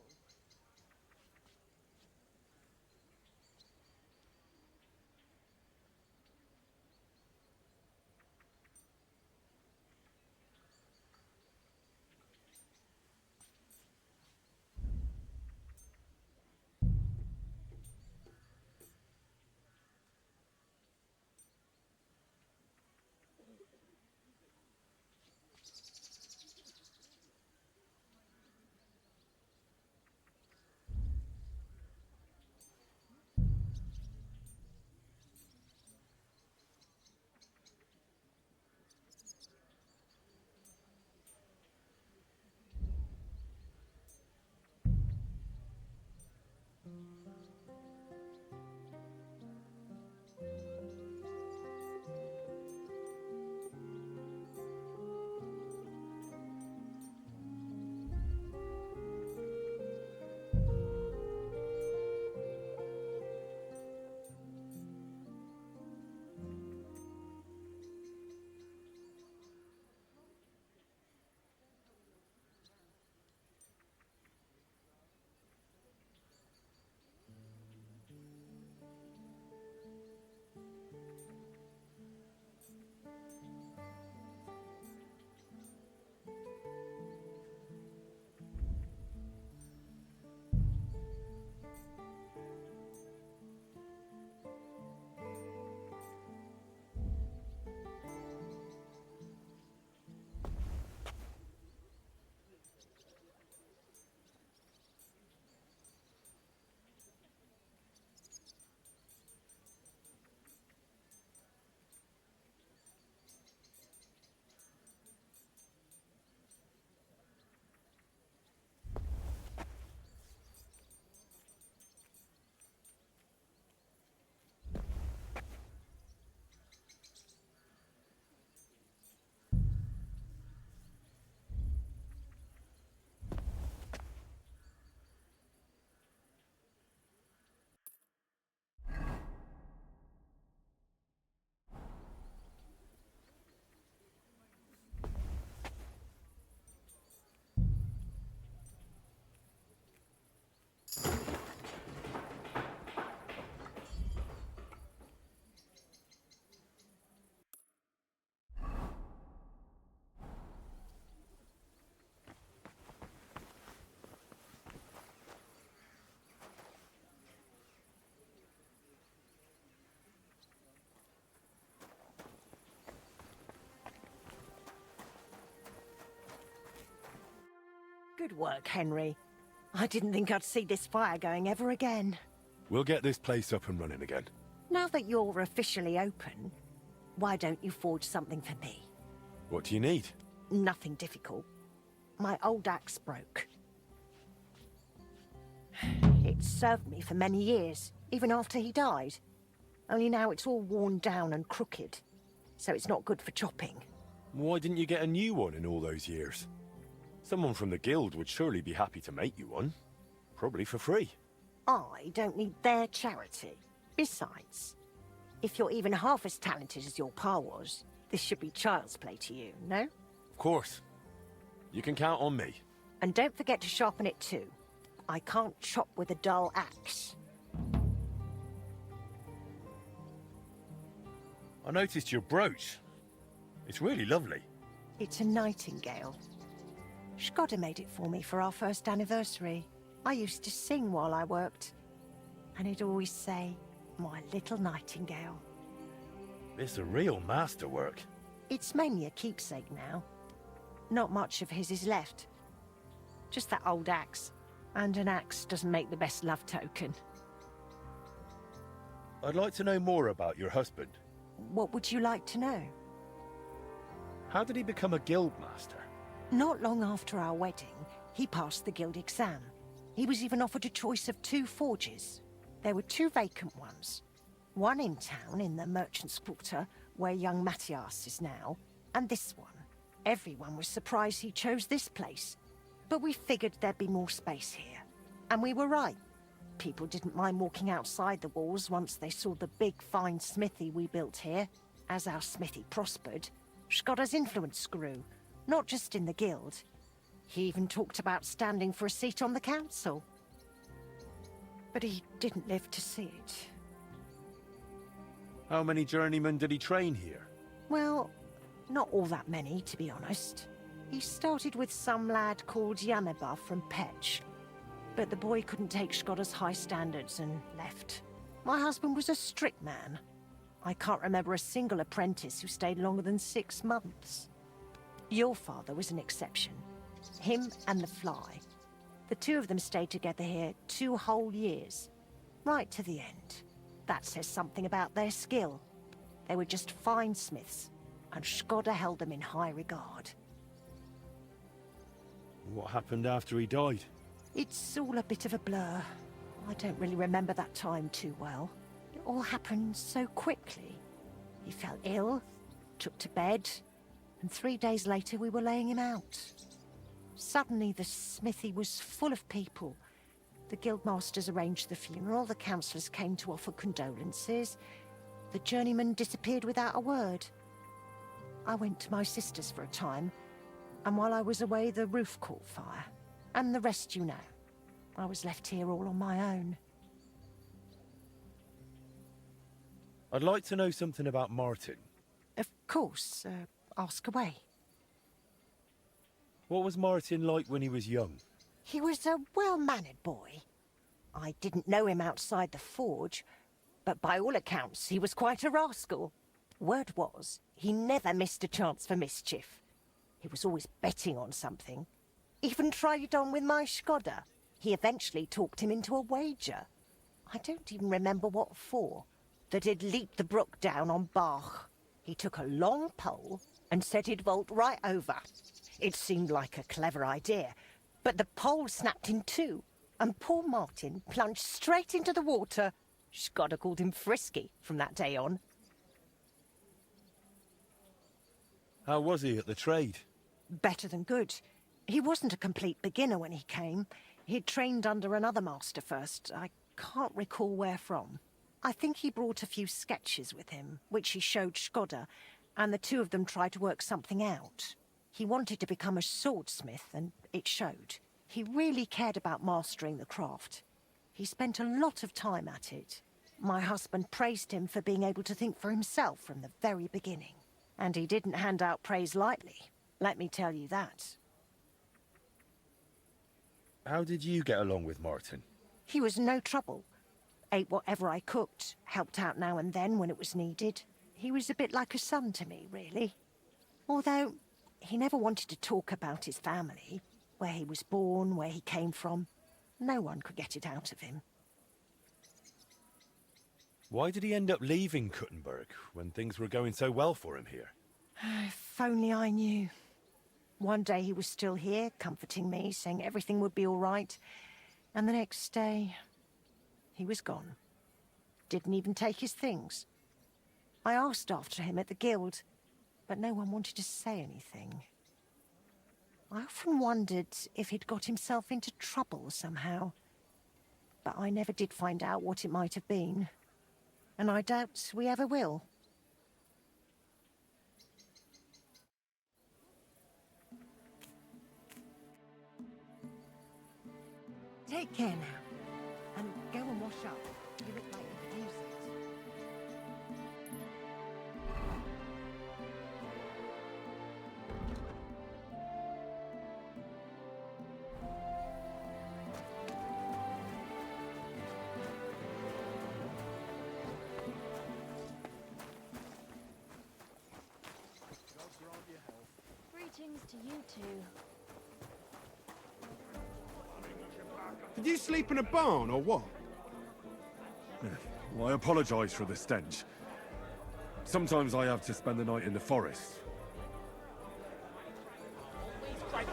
Good work, Henry. I didn't think I'd see this fire going ever again. We'll get this place up and running again. Now that you're officially open, why don't you forge something for me? What do you need? Nothing difficult. My old axe broke. It served me for many years, even after he died. Only now it's all worn down and crooked, so it's not good for chopping. Why didn't you get a new one in all those years? Someone from the guild would surely be happy to make you one. Probably for free. I don't need their charity. Besides, if you're even half as talented as your pa was, this should be child's play to you, no? Of course. You can count on me. And don't forget to sharpen it too. I can't chop with a dull axe. I noticed your brooch. It's really lovely. It's a nightingale. Shkoda made it for me for our first anniversary. I used to sing while I worked. And he'd always say, "My little nightingale." It's a real masterwork. It's mainly a keepsake now. Not much of his is left. Just that old axe. And an axe doesn't make the best love token. I'd like to know more about your husband. What would you like to know? How did he become a guild master? Not long after our wedding, he passed the guild exam. He was even offered a choice of 2 forges. There were 2 vacant ones. One in town, in the Merchant's Quarter, where young Matthias is now, and this one. Everyone was surprised he chose this place. But we figured there'd be more space here. And we were right. People didn't mind walking outside the walls once they saw the big, fine smithy we built here. As our smithy prospered, Shkoda's influence grew. Not just in the guild, He even talked about standing for a seat on the council. But he didn't live to see it. How many journeymen did he train here? Well, not all that many, to be honest. He started with some lad called Yaneba from Petch. But the boy couldn't take Skoda's high standards and left. My husband was a strict man. I can't remember a single apprentice who stayed longer than 6 months. Your father was an exception. Him and the Fly. The two of them stayed together here 2 whole years. Right to the end. That says something about their skill. They were just fine smiths, and Skoda held them in high regard. What happened after he died? It's all a bit of a blur. I don't really remember that time too well. It all happened so quickly. He fell ill, took to bed, and 3 days later we were laying him out. Suddenly the smithy was full of people. The guildmasters arranged the funeral, the councillors came to offer condolences. The journeyman disappeared without a word. I went to my sister's for a time, and while I was away the roof caught fire. And the rest you know. I was left here all on my own. I'd like to know something about Martin. Of course, ask away. What was Martin like when he was young? He was a well-mannered boy. I didn't know him outside the forge, but by all accounts he was quite a rascal. Word was, he never missed a chance for mischief. He was always betting on something. Even tried on with my Skoda. He eventually talked him into a wager. I don't even remember what for. That he'd leap the brook down on Bach. He took a long pole and said he'd vault right over. It seemed like a clever idea, but the pole snapped in two, and poor Martin plunged straight into the water. Skoda called him Frisky from that day on. How was he at the trade? Better than good. He wasn't a complete beginner when he came. He'd trained under another master first. I can't recall where from. I think he brought a few sketches with him, which he showed Skoda, and the two of them tried to work something out. He wanted to become a swordsmith, and it showed. He really cared about mastering the craft. He spent a lot of time at it. My husband praised him for being able to think for himself from the very beginning. And he didn't hand out praise lightly, let me tell you that. How did you get along with Martin? He was no trouble. Ate whatever I cooked, helped out now and then when it was needed. He was a bit like a son to me, really. Although, he never wanted to talk about his family, where he was born, where he came from. No one could get it out of him. Why did he end up leaving Kuttenberg when things were going so well for him here? If only I knew. One day he was still here, comforting me, saying everything would be all right. And the next day, he was gone. Didn't even take his things. I asked after him at the guild, but no one wanted to say anything. I often wondered if he'd got himself into trouble somehow. But I never did find out what it might have been. And I doubt we ever will. Take care now. And go and wash up. You look like you could use it. Greetings to you two. Did you sleep in a barn, or what? Well, I apologise for the stench. Sometimes I have to spend the night in the forest. I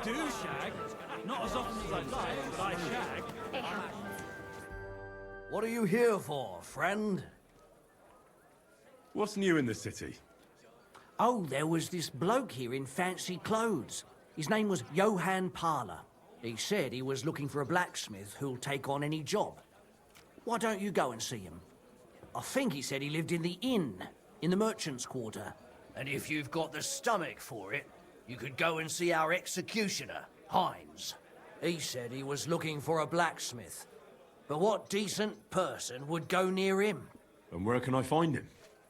do shag. Not as often as I'd like, but I shag. It happens. What are you here for, friend? What's new in the city? Oh, there was this bloke here in fancy clothes. His name was Johann Parler. He said he was looking for a blacksmith who'll take on any job. Why don't you go and see him? I think he said he lived in the inn, in the merchant's quarter. And if you've got the stomach for it, you could go and see our executioner, Hines. He said he was looking for a blacksmith. But what decent person would go near him? And where can I find him?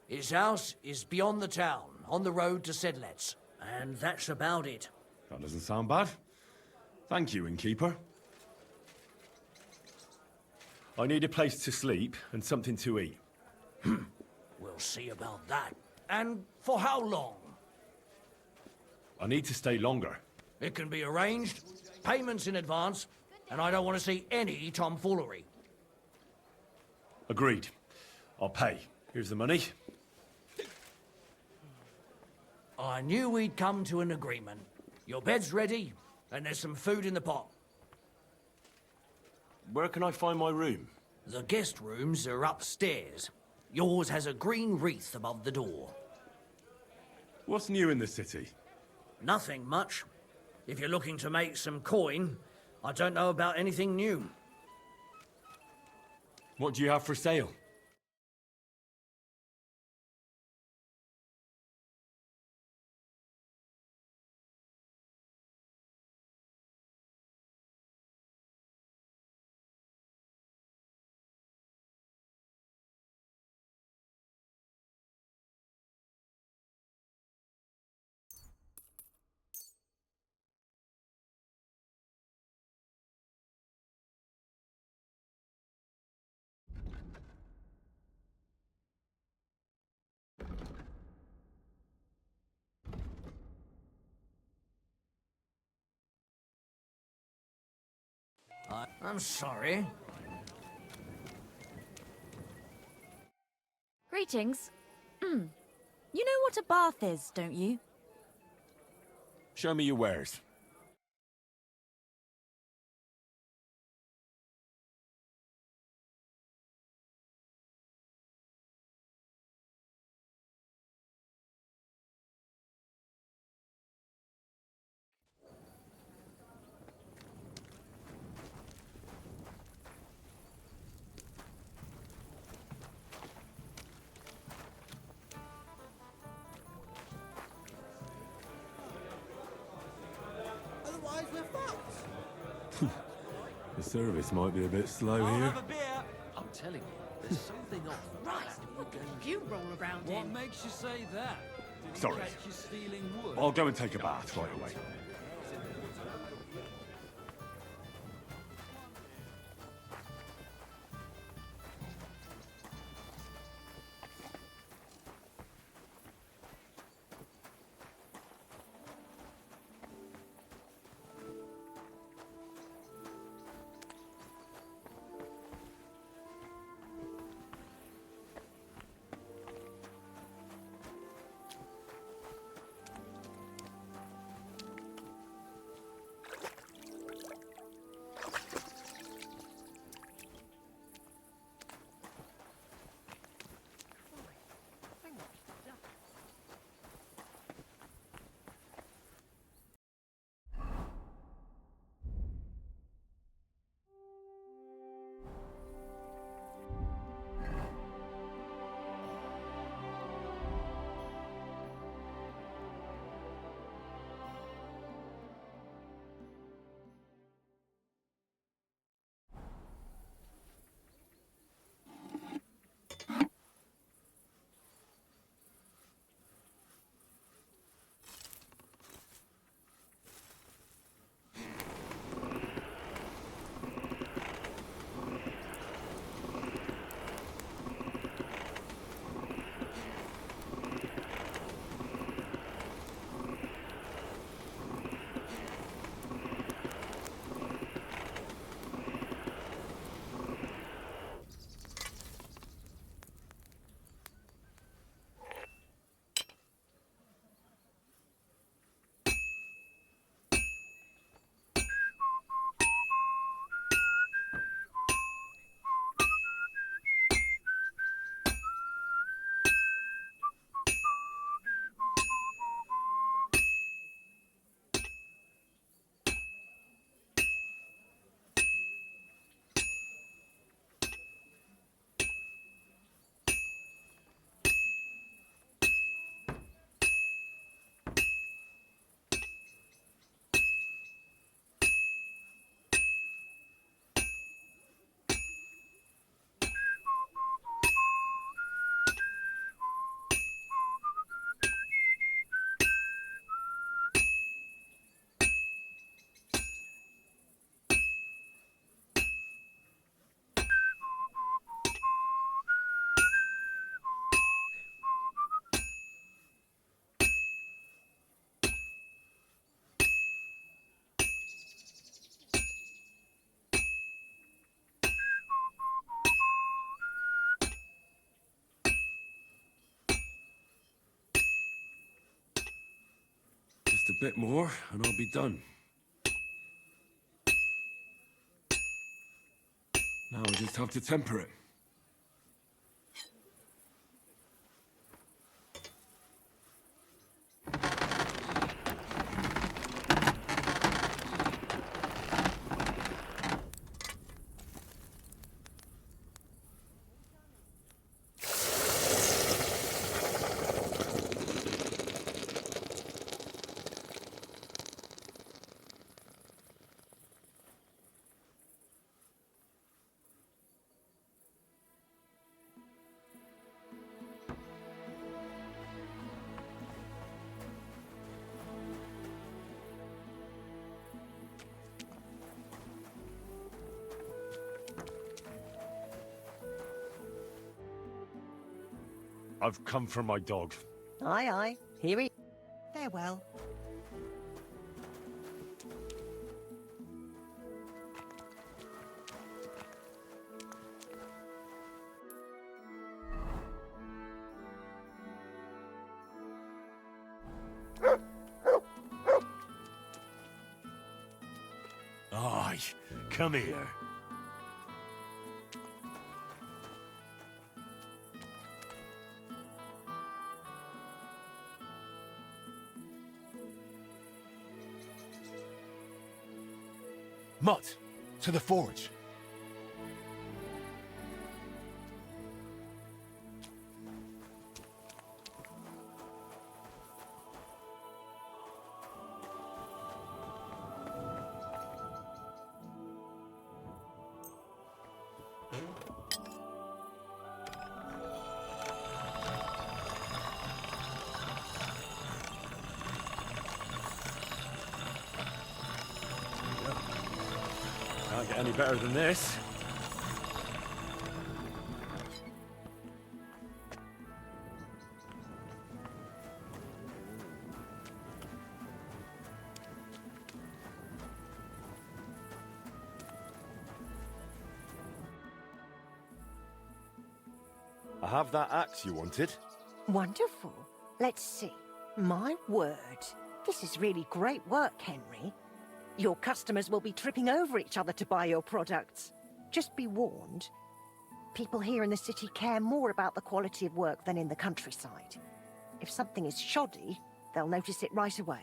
His house is beyond the town, on the road to Sedlets. And that's about it. That doesn't sound bad. Thank you, innkeeper. I need a place to sleep and something to eat. We'll see about that. And for how long? I need to stay longer. It can be arranged. Payments in advance. And I don't want to see any tomfoolery. Agreed. I'll pay. Here's the money. I knew we'd come to an agreement. Your bed's ready, and there's some food in the pot. Where can I find my room? The guest rooms are upstairs. Yours has a green wreath above the door. What's new in the city? Nothing much. If you're looking to make some coin, I don't know about anything new. What do you have for sale? I'm sorry. Greetings. You know what a bath is, don't you? Show me your wares. Otherwise, we're fucked. The service might be a bit slow I'll here. have a beer. I'm telling you, there's something off. Right, what did you roll around What in? makes you say that? Did he Sorry. catch you stealing wood? I'll go and take a bath right away. bit more, and I'll be done. Now I just have to temper it. I've come for my dog. Aye, aye. Here he... Farewell. Aye, come here. Mutt, to the forge. Can't get any better than this. I have that axe you wanted. Wonderful. Let's see. My word. This is really great work, Henry. Your customers will be tripping over each other to buy your products. Just be warned. People here in the city care more about the quality of work than in the countryside. If something is shoddy, they'll notice it right away.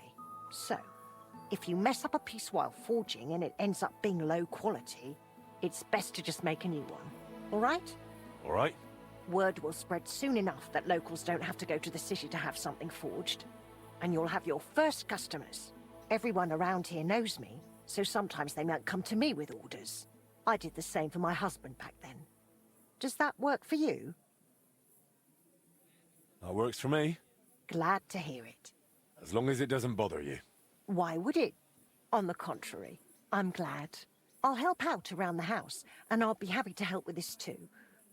So, if you mess up a piece while forging and it ends up being low quality, it's best to just make a new one. All right? All right. Word will spread soon enough that locals don't have to go to the city to have something forged. And you'll have your first customers. Everyone around here knows me, so sometimes they might come to me with orders. I did the same for my husband back then. Does that work for you? That works for me. Glad to hear it. As long as it doesn't bother you. Why would it? On the contrary, I'm glad. I'll help out around the house, and I'll be happy to help with this too.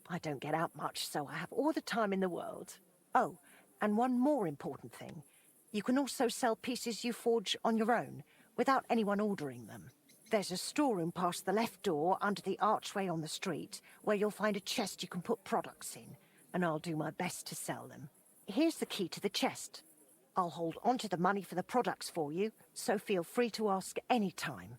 I don't get out much, so I have all the time in the world. Oh, and one more important thing. You can also sell pieces you forge on your own, without anyone ordering them. There's a storeroom past the left door under the archway on the street, where you'll find a chest you can put products in, and I'll do my best to sell them. Here's the key to the chest. I'll hold onto the money for the products for you, so feel free to ask any time.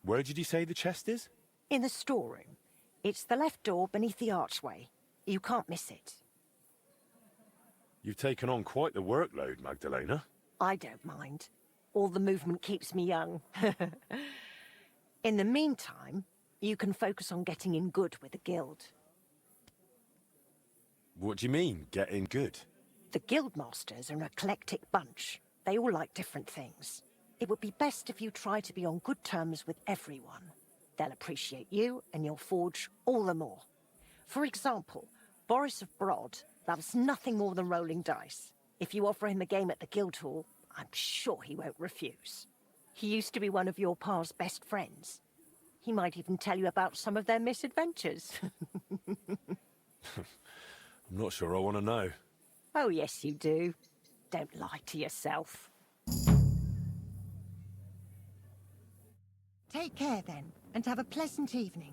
Where did you say the chest is? In the storeroom. It's the left door beneath the archway. You can't miss it. You've taken on quite the workload, Magdalena. I don't mind. All the movement keeps me young. In the meantime, you can focus on getting in good with the guild. What do you mean, getting good? The guildmasters are an eclectic bunch. They all like different things. It would be best if you try to be on good terms with everyone. They'll appreciate you, and you'll forge all the more. For example, Boris of Brod loves nothing more than rolling dice. If you offer him a game at the Guildhall, I'm sure he won't refuse. He used to be one of your pa's best friends. He might even tell you about some of their misadventures. I'm not sure I want to know. Oh, yes, you do. Don't lie to yourself. Take care, then, and have a pleasant evening.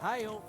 Hail.